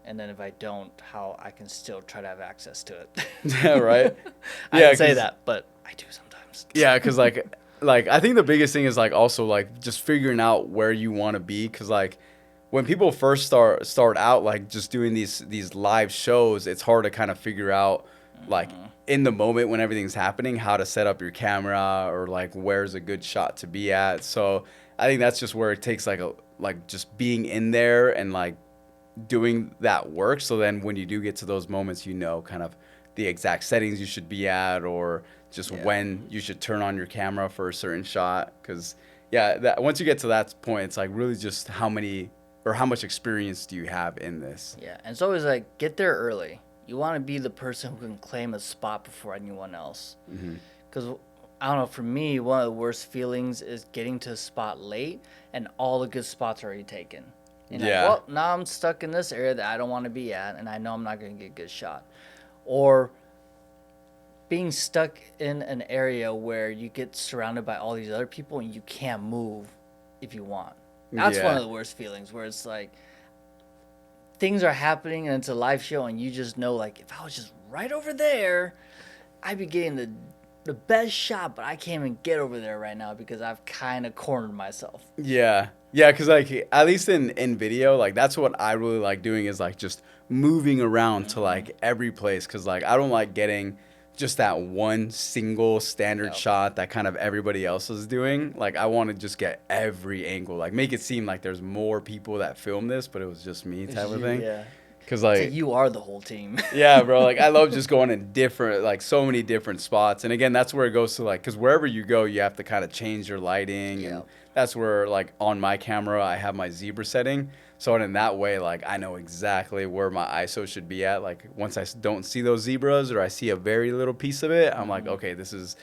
And then if I don't, how I can still try to have access to it. Yeah, right. I didn't say that, but I do sometimes. Yeah, because like I think the biggest thing is like also like just figuring out where you want to be, because like when people first start out like just doing these live shows, it's hard to kind of figure out like in the moment when everything's happening how to set up your camera or like where's a good shot to be at. So I think that's just where it takes like just being in there and like doing that work. So then when you do get to those moments, you know kind of the exact settings you should be at, or just when you should turn on your camera for a certain shot. Because that once you get to that point, it's like really just how much experience do you have in this. Yeah, and it's always like get there early. You want to be the person who can claim a spot before anyone else. Because I don't know, for me, one of the worst feelings is getting to a spot late and all the good spots are already taken. And well, now I'm stuck in this area that I don't want to be at, and I know I'm not going to get a good shot. Or being stuck in an area where you get surrounded by all these other people and you can't move if you want. That's one of the worst feelings, where it's like things are happening and it's a live show and you just know, like, if I was just right over there, I'd be getting the best shot, but I can't even get over there right now because I've kind of cornered myself. Yeah, because like at least in video, like that's what I really like doing, is like just moving around to like every place, because like I don't like getting just that one single standard shot that kind of everybody else is doing. Like I want to just get every angle, like make it seem like there's more people that film this, but it was just me type of thing. Yeah. Cause like you are the whole team. Yeah, bro. Like I love just going in different, like so many different spots. And again, that's where it goes to like, cause wherever you go, you have to kind of change your lighting, and that's where like on my camera I have my zebra setting. So in that way, like I know exactly where my ISO should be at. Like once I don't see those zebras or I see a very little piece of it, I'm like, okay, this is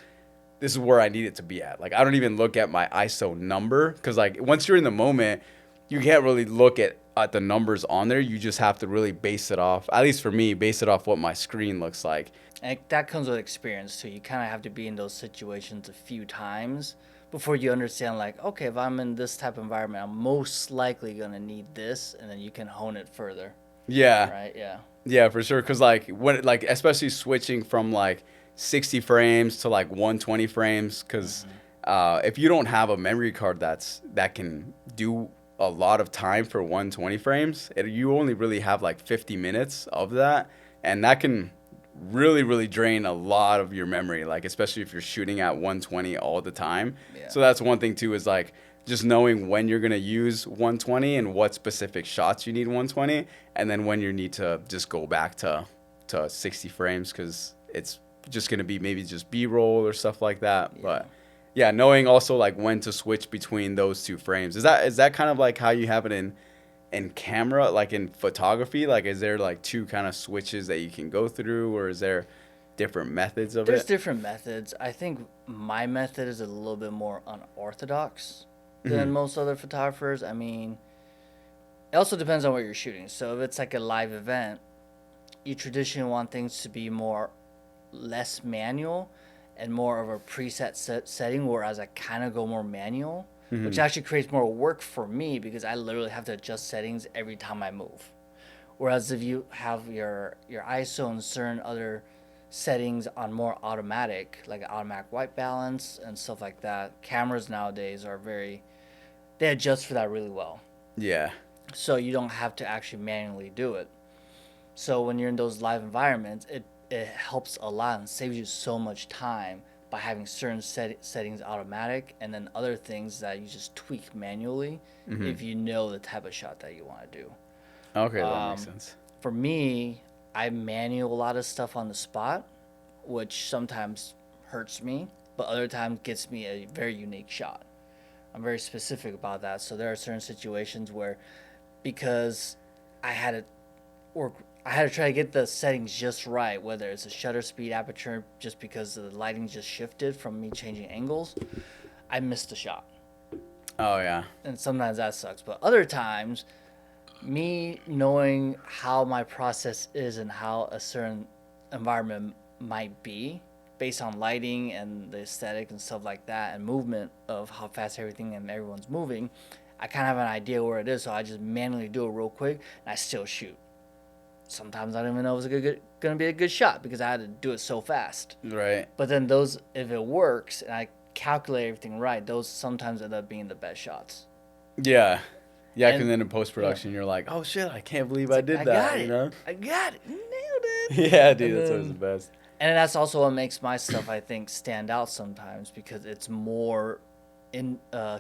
where I need it to be at. Like I don't even look at my ISO number, because like once you're in the moment, you can't really look at the numbers on there. You just have to really base it off, at least for me, base it off what my screen looks like. And that comes with experience too. You kind of have to be in those situations a few times before you understand, like, okay, if I'm in this type of environment, I'm most likely going to need this, and then you can hone it further. Yeah. Right? Yeah. Yeah, for sure. Because like when like especially switching from like 60 frames to like 120 frames, because if you don't have a memory card that can do a lot of time for 120 frames, you only really have like 50 minutes of that, and that can really drain a lot of your memory, like especially if you're shooting at 120 all the time. So that's one thing too, is like just knowing when you're going to use 120 and what specific shots you need 120, and then when you need to just go back to 60 frames, because it's just going to be maybe just B-roll or stuff like that. But yeah, knowing also like when to switch between those two frames. Is that kind of like how you have it in camera, like in photography? Like is there like two kind of switches that you can go through, or is there different methods of it? There's different methods. I think my method is a little bit more unorthodox than most other photographers. I mean, it also depends on what you're shooting. So if it's like a live event, you traditionally want things to be less manual and more of a preset setting, whereas I kind of go more manual, which actually creates more work for me because I literally have to adjust settings every time I move. Whereas if you have your ISO and certain other settings on more automatic, like automatic white balance and stuff like that, cameras nowadays are they adjust for that really well. Yeah. So you don't have to actually manually do it. So when you're in those live environments, it helps a lot and saves you so much time by having certain settings automatic and then other things that you just tweak manually if you know the type of shot that you want to do. Okay, that makes sense. For me, I manual a lot of stuff on the spot, which sometimes hurts me, but other times gets me a very unique shot. I'm very specific about that. So there are certain situations where, because I had to work, I had to try to get the settings just right, whether it's a shutter speed, aperture, just because the lighting just shifted from me changing angles, I missed the shot. Oh yeah. And sometimes that sucks. But other times, me knowing how my process is and how a certain environment might be based on lighting and the aesthetic and stuff like that and movement of how fast everything and everyone's moving, I kind of have an idea where it is, so I just manually do it real quick and I still shoot. Sometimes I don't even know if it's gonna be a good shot because I had to do it so fast. Right. But then those, if it works and I calculate everything right, those sometimes end up being the best shots. Yeah. Yeah, And- and then in post production, you're like, oh shit, I can't believe I did that. got it. You know? I got it. Nailed it. Yeah, dude, And that's always then- the best. And that's also what makes my stuff, I think, stand out sometimes because it's more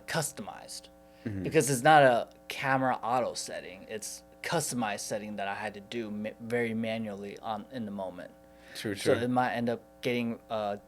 customized. Because it's not a camera auto setting; it's customized setting that I had to do very manually in the moment. True, So true. it might end up getting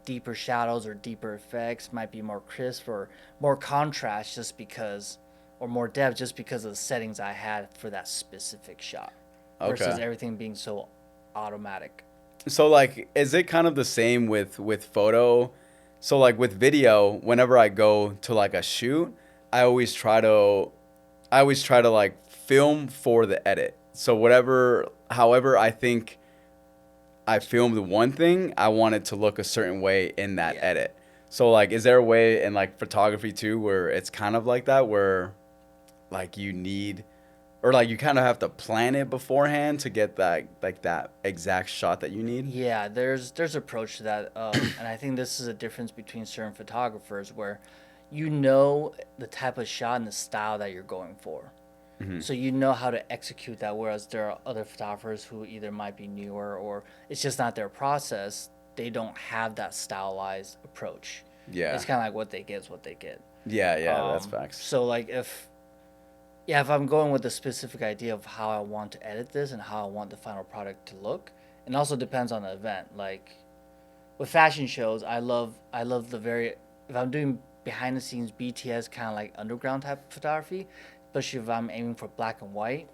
deeper shadows or deeper effects, might be more crisp or more contrast just because, or more depth just because of the settings I had for that specific shot. Versus Okay. everything being so automatic. So like, is it kind of the same with photo? So like with video, whenever I go to like a shoot, I always try to, like film for the edit. So however I think I filmed one thing, I want it to look a certain way in that Yeah. edit. So like, is there a way in like photography too where it's kind of like that, where like you need, or like you kind of have to plan it beforehand to get that exact shot that you need? Yeah, there's approach to that, and I think this is a difference between certain photographers where you know the type of shot and the style that you're going for. So you know how to execute that, whereas there are other photographers who either might be newer or it's just not their process. They don't have that stylized approach. Yeah. It's kind of like what they get is what they get. Yeah, that's Um, facts. So like if I'm going with a specific idea of how I want to edit this and how I want the final product to look, it also depends on the event. Like with fashion shows, I love the very, if I'm doing behind the scenes BTS kind of like underground type of photography, especially if I'm aiming for black and white,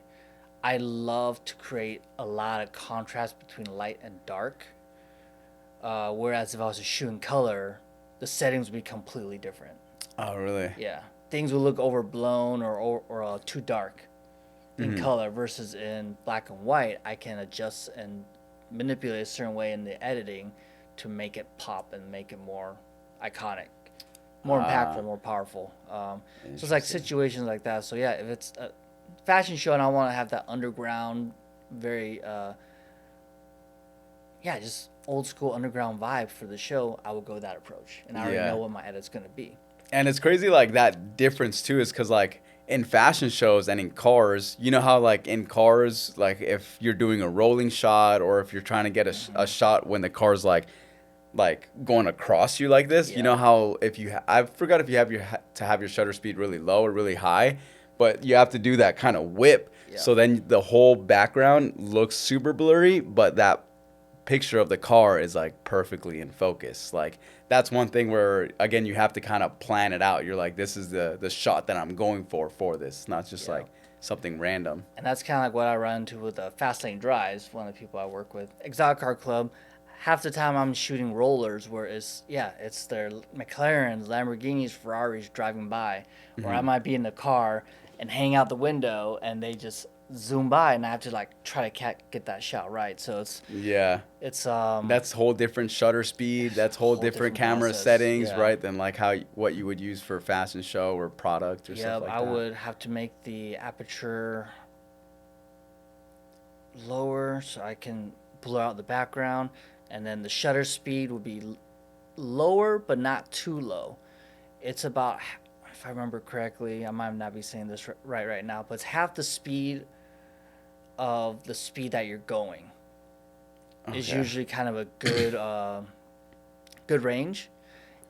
I love to create a lot of contrast between light and dark. Whereas if I was to shoot in color, the settings would be completely different. Oh, really? Yeah, things will look overblown or too dark in color versus in black and white. I can adjust and manipulate a certain way in the editing to make it pop and make it more iconic, more impactful, more powerful. So it's like Interesting. situations like that. So yeah, if it's a fashion show and I want to have that underground, very yeah, just old school underground vibe for the show, I would go that approach, and I already Yeah. know what my edit's gonna be. And it's crazy, like that difference too, is because like in fashion shows and in cars, you know how like in cars, like if you're doing a rolling shot or if you're trying to get a shot when the car's like going across you like this, you know Yeah. how if you I forgot if you have to have your shutter speed really low or really high, but you have to do that kind of whip. Yeah. So then the whole background looks super blurry, but that picture of the car is like perfectly in focus. Like that's one thing where again you have to kind of plan it out. You're like, this is the shot that I'm going for this, not just Yeah. like something random. And that's kind of like what I run into with Fast Lane Drives, one of the people I work with. Exotic Car Club, half the time I'm shooting rollers where it's their McLarens, Lamborghinis, Ferraris driving by. Or I might be in the car and hang out the window and they just zoom by and I have to like try to get that shot right. So Yeah. it's That's whole different shutter speed. That's whole different camera process, settings, yeah. right? Than like what you would use for fashion show or product or yeah, stuff like I that. would have to make the aperture lower so I can blur out the background, and then the shutter speed would be lower but not too low. It's about, if I remember correctly, I might not be saying this right now, but it's half the speed of the speed that you're going. Is Okay. usually kind of a good range.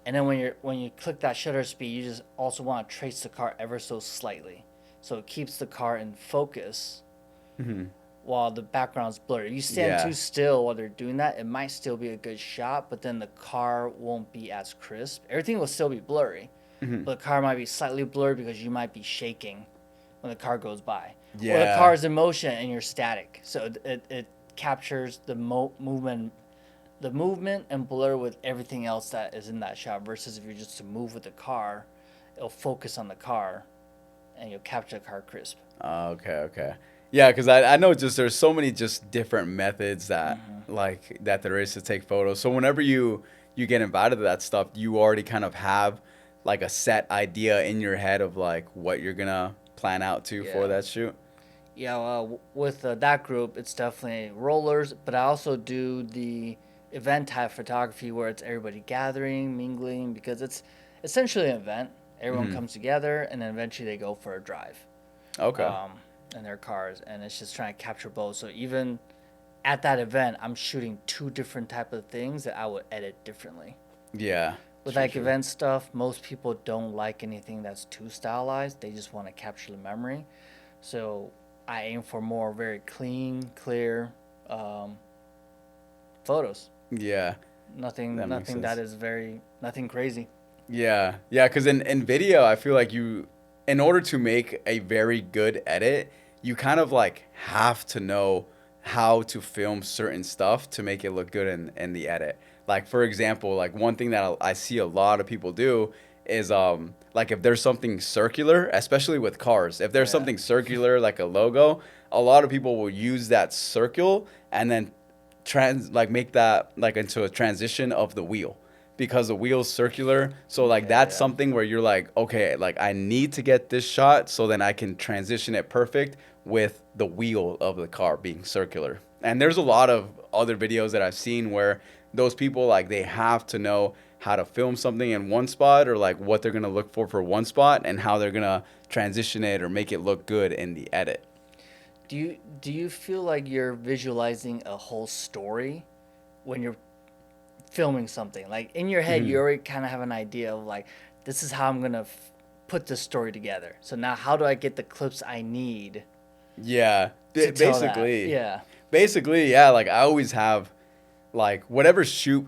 And then when you click that shutter speed, you just also want to trace the car ever so slightly, so it keeps the car in focus Hmm. while the background's blurry. If you stand Yeah. too still while they're doing that, it might still be a good shot, but then the car won't be as crisp. Everything will still be blurry, Hmm. but the car might be slightly blurred because you might be shaking when the car goes by, or the Yeah. car is in motion and you're static. So it captures the movement and blur with everything else that is in that shot. Versus if you're just to move with the car, it'll focus on the car, and you'll capture the car crisp. Okay, okay. Yeah, because I know just there's so many just different methods that like that there is to take photos. So whenever you get invited to that stuff, you already kind of have like a set idea in your head of like what you're gonna plan out to for Yeah. that shoot. Yeah, with that group, it's definitely rollers, but I also do the event type photography where it's everybody gathering, mingling, because it's essentially an event. Everyone Hmm. comes together, and then eventually they go for a drive Okay. um, in their cars, and it's just trying to capture both. So even at that event, I'm shooting two different type of things that I would edit differently. Yeah. With True. like True. event stuff, most people don't like anything that's too stylized. They just want to capture the memory. So I aim for more very clean, clear um, photos. Yeah. Nothing, That makes nothing that sense. is very, nothing crazy. Yeah, yeah, because in video, I feel like in order to make a very good edit, you kind of like have to know how to film certain stuff to make it look good in the edit. Like for example, like one thing that I see a lot of people do is like if there's something circular, especially with cars, if Oh there's yeah, something circular like a logo, a lot of people will use that circle and then make that like into a transition of the wheel because the wheel's circular. So like yeah, that's yeah. something where you're like, okay, like I need to get this shot so then I can transition it perfect with the wheel of the car being circular. And there's a lot of other videos that I've seen where those people like they have to know how to film something in one spot or like what they're going to look for one spot and how they're going to transition it or make it look good in the edit. Do you feel like you're visualizing a whole story when you're filming something? Like in your head, you Hmm. already kind of have an idea of like, this is how I'm gonna put this story together. So now, how do I get the clips I need Yeah, to tell that? basically. Yeah, Basically, yeah, like I always have like whatever shoot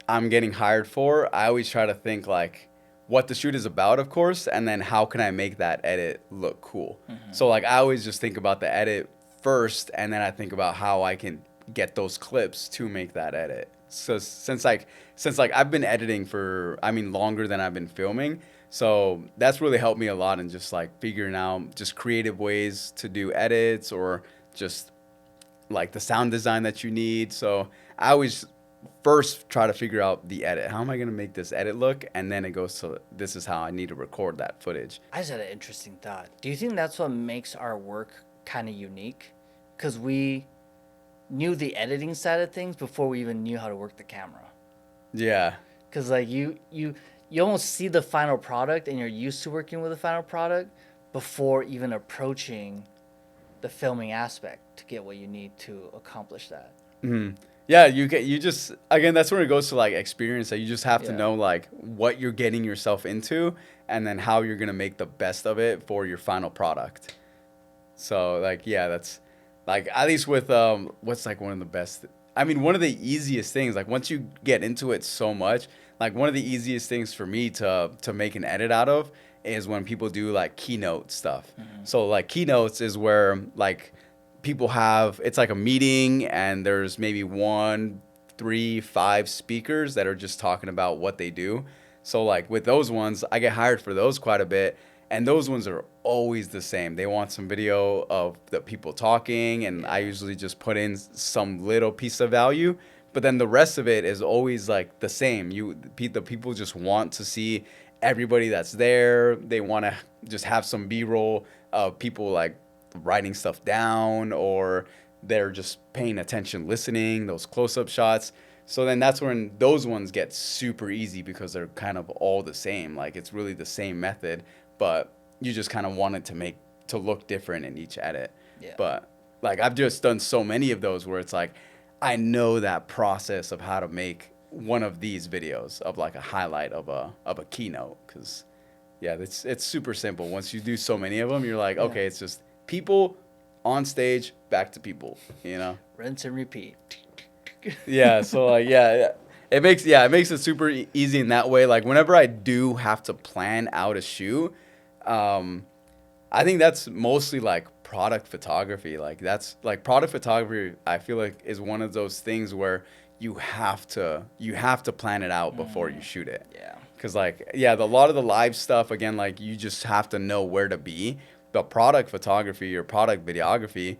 I'm getting hired for, I always try to think like what the shoot is about, of course, and then how can I make that edit look cool. So like I always just think about the edit first and then I think about how I can get those clips to make that edit. So since I've been editing for I mean longer than I've been filming, so that's really helped me a lot in just like figuring out just creative ways to do edits or just like the sound design that you need. So I always first try to figure out the edit. How am I going to make this edit look? And then it goes to this is how I need to record that footage. I just had an interesting thought. Do you think that's what makes our work kind of unique? Because we knew the editing side of things before we even knew how to work the camera. Yeah. Because like you almost see the final product and you're used to working with the final product before even approaching the filming aspect to get what you need to accomplish that. Hmm. Yeah, you just again that's where it goes to like experience that you just have to Yeah. know like what you're getting yourself into and then how you're going to make the best of it for your final product. So like yeah, that's like at least with what's like one of the best I mean one of the easiest things like once you get into it so much, like one of the easiest things for me to make an edit out of is when people do like keynote stuff. So like keynotes is where like people have it's like a meeting and there's maybe one, three, five speakers that are just talking about what they do. So like with those ones, I get hired for those quite a bit, and those ones are always the same. They want some video of the people talking, and I Yeah. usually just put in some little piece of value. But then the rest of it is always like the same. The people just want to see everybody that's there. They want to just have some B-roll of people like writing stuff down or they're just paying attention, listening, those close-up shots. So then that's when those ones get super easy because they're kind of all the same. Like it's really the same method, but you just kind of want it to look different in each edit. Yeah. But like I've just done so many of those where it's like I know that process of how to make one of these videos of like a highlight of a keynote, because yeah, it's super simple. Once you do so many of them, you're like, Yeah. okay, it's just people on stage, back to people, you know? Rinse and repeat. Yeah, so like it makes it super easy in that way. Like whenever I do have to plan out a shoot, I think that's mostly like product photography. Like that's like product photography, I feel like is one of those things where you have to plan it out before you shoot it. Yeah. Cause like a lot of the live stuff, again, like you just have to know where to be. But product photography or product videography,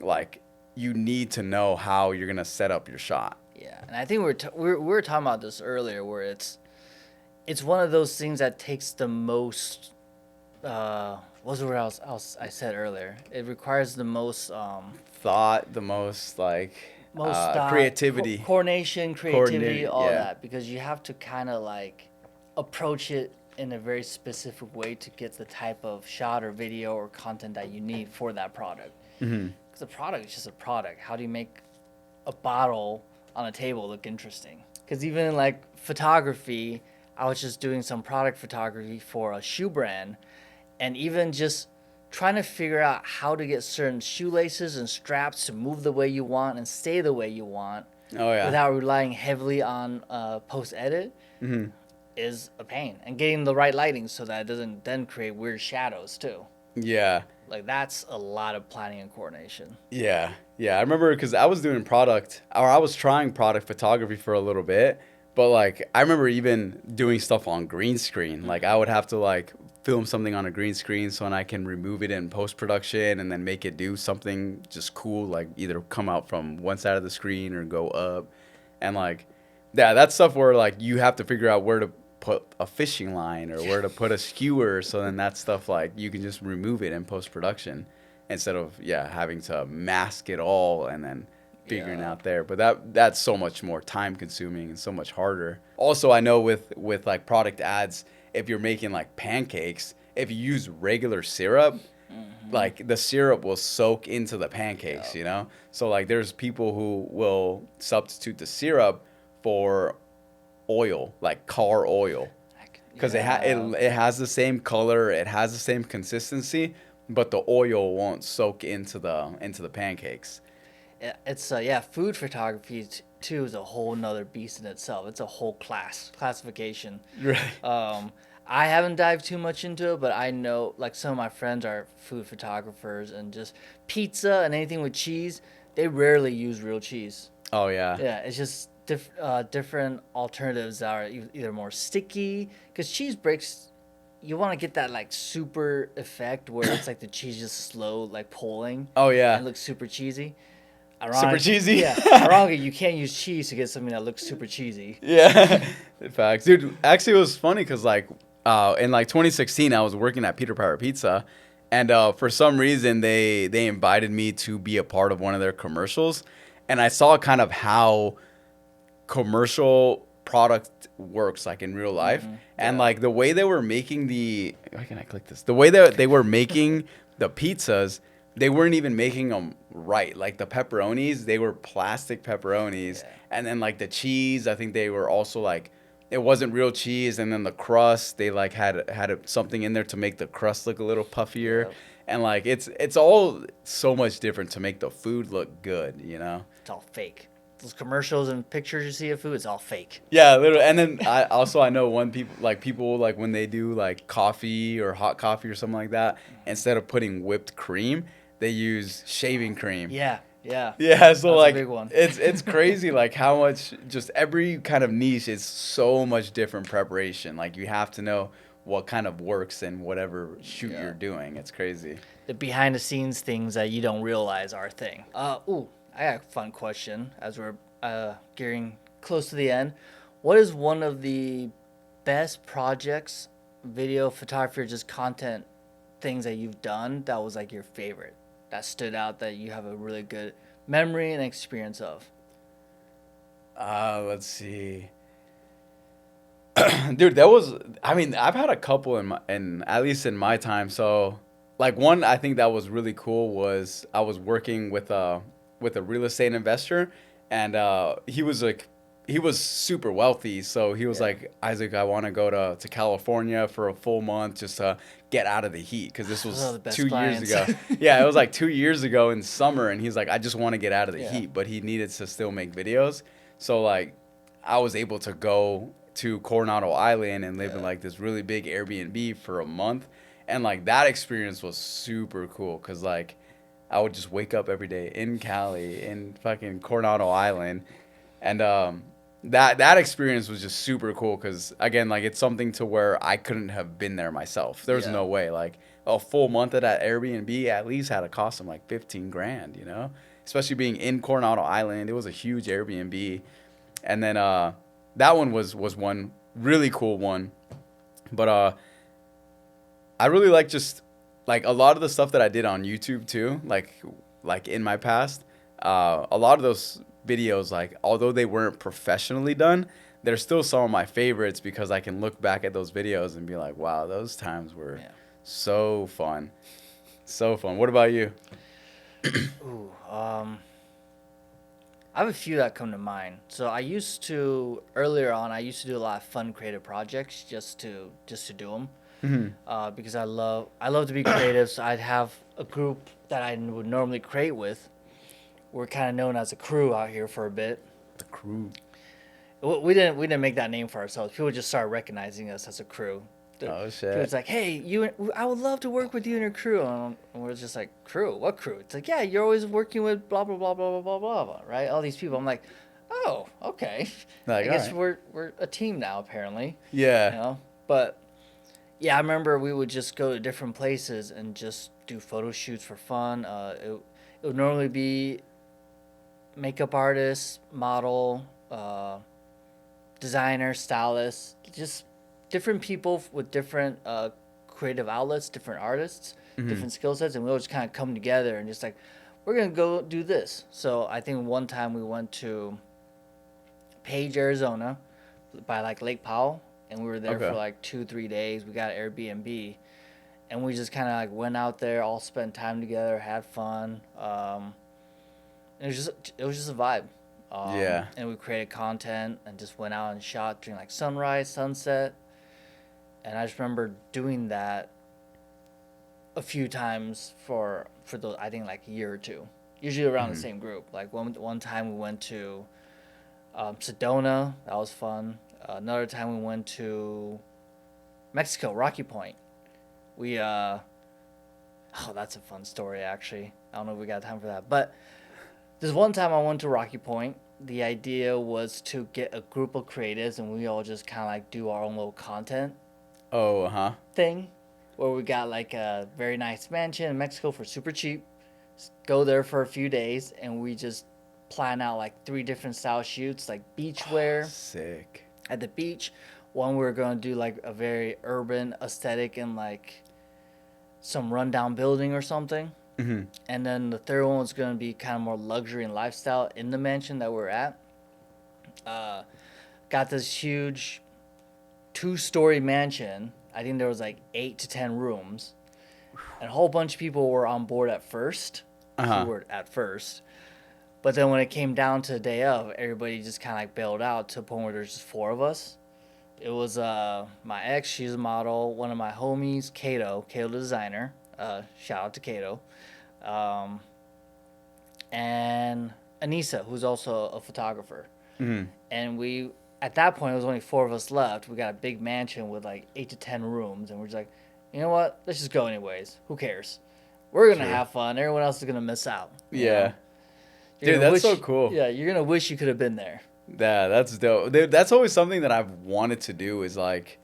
like you need to know how you're gonna set up your shot. Yeah, and I think we were talking about this earlier, where it's one of those things that takes the most. What was the word I said earlier? It requires the most Thought, the most like thought, creativity, coordination, creativity, all yeah. that, because you have to kind of like approach it in a very specific way to get the type of shot or video or content that you need for that product. Because the product is just a product. How do you make a bottle on a table look interesting? Because even in like photography, I was just doing some product photography for a shoe brand, and even just trying to figure out how to get certain shoelaces and straps to move the way you want and stay the way you want Oh yeah. without relying heavily on post edit is a pain. And getting the right lighting so that it doesn't then create weird shadows too. Yeah. Like that's a lot of planning and coordination. Yeah. Yeah. I remember because I was doing I was trying product photography for a little bit, but like I remember even doing stuff on green screen. Like I would have to like film something on a green screen so I can remove it in post production and then make it do something just cool, like either come out from one side of the screen or go up. And like, yeah, that's stuff where like you have to figure out where to put a fishing line or where to put a skewer. So then that stuff, like you can just remove it in post production instead of, having to mask it all and then figuring out there. But that's so much more time consuming and so much harder. Also, I know with like product ads, if you're making like pancakes, if you use regular syrup, like the syrup will soak into the pancakes, you know? So like there's people who will substitute the syrup for oil, like car oil. Because it has the same color, it has the same consistency, but the oil won't soak into the pancakes. It's food photography too is a whole nother beast in itself. It's a whole classification. Right. I haven't dived too much into it, but I know like some of my friends are food photographers, and just pizza and anything with cheese, they rarely use real cheese. Oh yeah. Yeah, it's just different alternatives that are either more sticky, because cheese breaks. You want to get that like super effect where it's like the cheese just slow like pulling. Oh yeah. And it looks super cheesy. Super cheesy? Yeah. Ironically, you can't use cheese to get something that looks super cheesy. Yeah. In fact, dude, actually it was funny because like in like 2016 I was working at Peter Piper Pizza, and for some reason they invited me to be a part of one of their commercials, and I saw kind of how commercial product works like in real life. And like the way they were making why can't I click this? The way that they were making the pizzas, they weren't even making them right. Like the pepperonis, they were plastic pepperonis. And then like the cheese, I think they were also like, it wasn't real cheese. And then the crust, they like had something in there to make the crust look a little puffier. And like it's all so much different to make the food look good, you know? It's all fake. Those commercials and pictures you see of food, it's all fake. Yeah, literally. And then I know people like when they do like coffee or hot coffee or something like that, instead of putting whipped cream, they use shaving cream. Yeah. Yeah, so that's like a big one. it's crazy like how much, just every kind of niche is so much different preparation. Like you have to know what kind of works in whatever shoot you're doing. It's crazy. The behind the scenes things that you don't realize are a thing. I got a fun question as we're getting close to the end. What is one of the best projects, video, photography, or just content things that you've done that was like your favorite, that stood out, that you have a really good memory and experience of? Let's see. Dude, there was. I mean, I've had a couple in at least in my time. So, like one, I think that was really cool was I was working with a real estate investor, and he was super wealthy. So he was Yeah. like, Isaac, I want to go to California for a full month just to get out of the heat because this Those are was the best 2 years clients. ago. Yeah, it was like 2 years ago in summer, and he's like, I just want to get out of the Yeah. heat, but he needed to still make videos. So like I was able to go to Coronado Island and live in Yeah. like this really big Airbnb for a month. And like that experience was super cool because like I would just wake up every day in Cali in fucking Coronado Island. And that experience was just super cool because again, like it's something to where I couldn't have been there myself. There's Yeah. no way. Like a full month of that Airbnb at least had to cost him like 15 grand, you know? Especially being in Coronado Island. It was a huge Airbnb. And then that one was one really cool one. But I really like just like a lot of the stuff that I did on YouTube too, like in my past. A lot of those videos, like although they weren't professionally done, they're still some of my favorites because I can look back at those videos and be like, wow, those times were Yeah. so fun. So fun. What about you? Ooh, I have a few that come to mind. So I used to earlier on. I used to do a lot of fun creative projects just to do them. Because I love to be creative. So I'd have a group that I would normally create with. We're kind of known as a crew out here for a bit. The crew. We didn't make that name for ourselves. People just started recognizing us as a crew. Oh People shit. was like, hey, I would love to work with you and your crew. And we're just like, crew? What crew? It's like, yeah, you're always working with blah, blah, blah, blah, blah, blah, blah, right? All these people. I'm like, oh, okay. Like, I guess alright. we're a team now, apparently. Yeah. You know? But, yeah, I remember we would just go to different places and just do photo shoots for fun. It would normally be makeup artist, model, designer, stylist, just different people with different creative outlets, different artists, different skill sets, and we all just kind of come together and just like, we're gonna go do this. So I think one time we went to Page, Arizona, by like Lake Powell, and we were there Okay. for like 2-3 days. We got an Airbnb, and we just kind of like went out there, all spent time together, had fun. It was just a vibe. Yeah. And we created content and just went out and shot during like sunrise, sunset. And I just remember doing that a few times for the I think like a year or two. Usually around the same group. Like one time we went to Sedona. That was fun. Another time we went to Mexico, Rocky Point. We oh, that's a fun story actually. I don't know if we got time for that, but this one time I went to Rocky Point. The idea was to get a group of creatives and we all just kind of like do our own little content Oh, huh. thing where we got like a very nice mansion in Mexico for super cheap. Go there for a few days and we just plan out like 3 different style shoots, like beachwear Sick. at the beach. One we were going to do like a very urban aesthetic and like some rundown building or something. And then the third one was going to be kind of more luxury and lifestyle in the mansion that we're at. Got this huge 2-story mansion. I think there was like 8 to 10 rooms. And a whole bunch of people were on board at first. Keyword at first. But then when it came down to the day of, everybody just kind of like bailed out to a point where there's just 4 of us. It was my ex, she's a model, one of my homies, Kato the designer. Shout out to Kato. And Anissa, who's also a photographer. And we, at that point, it was only 4 of us left. We got a big mansion with like 8 to 10 rooms. And we're just like, you know what? Let's just go anyways. Who cares? We're going to True. have fun. Everyone else is going to miss out. you Yeah. know? You're Dude, gonna that's so wish- cool. Yeah, you're going to wish you could have been there. Yeah, that's dope. Dude, that's always something that I've wanted to do is like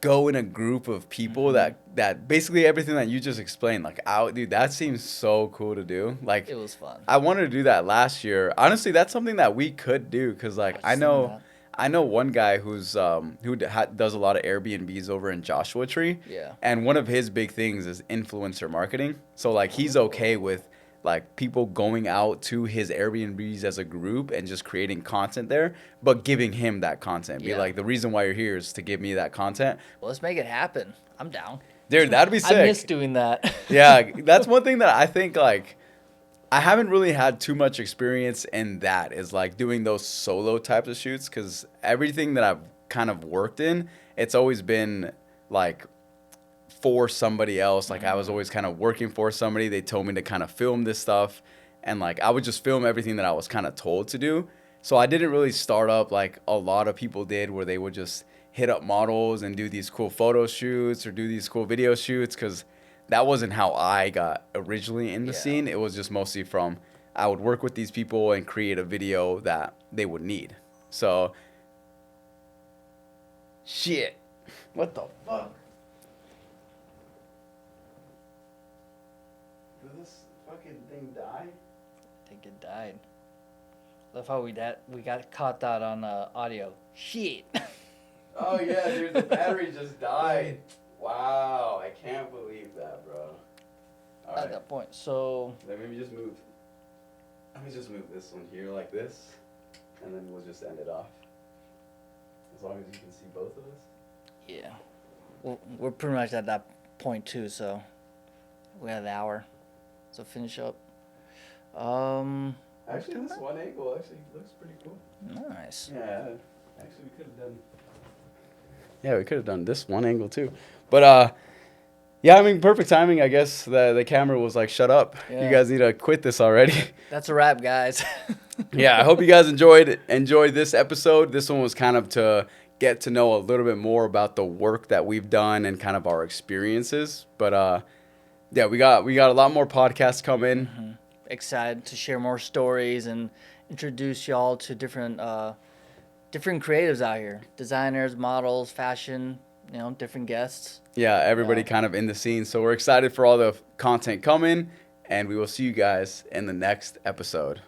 go in a group of people that basically everything that you just explained. Like, dude, that seems so cool to do. Like, It was fun. I wanted to do that last year. Honestly, that's something that we could do because like I was thinking I know one guy who's does a lot of Airbnbs over in Joshua Tree. Yeah. And one of his big things is influencer marketing. So like he's okay with like people going out to his Airbnbs as a group and just creating content there, but giving him that content. Be Yeah. like, the reason why you're here is to give me that content. Well, let's make it happen. I'm down. Dude, that'd be sick. I miss doing that. Yeah, that's one thing that I think, like, I haven't really had too much experience in that, is like doing those solo types of shoots, because everything that I've kind of worked in, it's always been like for somebody else. Like I was always kind of working for somebody. They told me to kind of film this stuff, and like I would just film everything that I was kind of told to do. So I didn't really start up like a lot of people did, where they would just hit up models and do these cool photo shoots or do these cool video shoots, because that wasn't how I got originally in the Yeah. scene. It was just mostly from, I would work with these people and create a video that they would need. So, shit. What the fuck? Did this fucking thing die? I think it died. Love how we got caught that on audio. Shit. Oh yeah, dude, the battery just died. Wow, I can't believe that, bro. All At right, that point. So let me just move. Let me just move this one here like this, and then we'll just end it off. As long as you can see both of us. yeah, we're pretty much at that point too. So we have the hour. So finish up. Actually, this one angle actually looks pretty cool. Nice. Yeah, actually, we could have done. Yeah, we could have done this one angle too, but yeah, I mean, perfect timing. I guess the camera was like, "Shut up! Yeah. You guys need to quit this already." That's a wrap, guys. Yeah, I hope you guys enjoyed this episode. This one was kind of to get to know a little bit more about the work that we've done and kind of our experiences. But yeah, we got a lot more podcasts coming. Excited to share more stories and introduce y'all to different creatives out here, designers, models, fashion, different guests. Yeah, everybody kind of in the scene. So we're excited for all the content coming, and we will see you guys in the next episode.